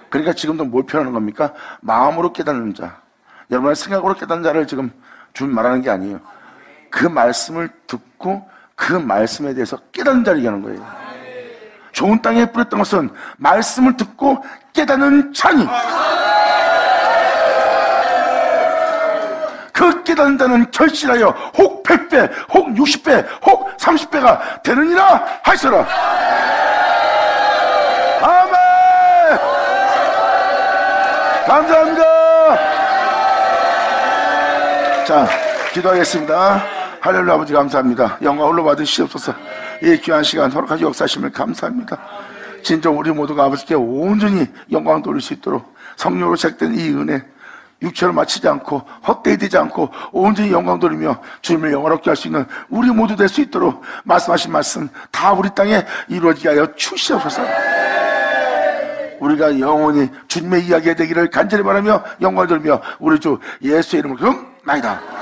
그러니까 지금도 뭘 표현하는 겁니까? 마음으로 깨닫는 자, 여러분의 생각으로 깨닫는 자를 지금 주님 말하는 게 아니에요. 그 말씀을 듣고 그 말씀에 대해서 깨닫는 자를 얘기하는 거예요. 좋은 땅에 뿌렸던 것은 말씀을 듣고 깨닫는 자니, 그 깨닫는 자는 결실하여 혹 100배, 혹 60배, 혹 30배가 되느니라 하시라. 아멘. 감사합니다. 자, 기도하겠습니다. 할렐루야. 아버지 감사합니다. 영광 홀로 받으시옵소서. 이 귀한 시간 허락하시 역사하심을 감사합니다. 진정 우리 모두가 아버지께 온전히 영광 돌릴 수 있도록 성령으로 시작된 이 은혜, 육체로 마치지 않고 헛되이 되지 않고 온전히 영광 돌리며 주님을 영화롭게 할 수 있는 우리 모두 될 수 있도록 말씀하신 말씀 다 우리 땅에 이루어지게 하여 주시옵소서. 우리가 영원히 주님의 이야기가 되기를 간절히 바라며 영광 돌리며 우리 주 예수의 이름으로 기도합니다.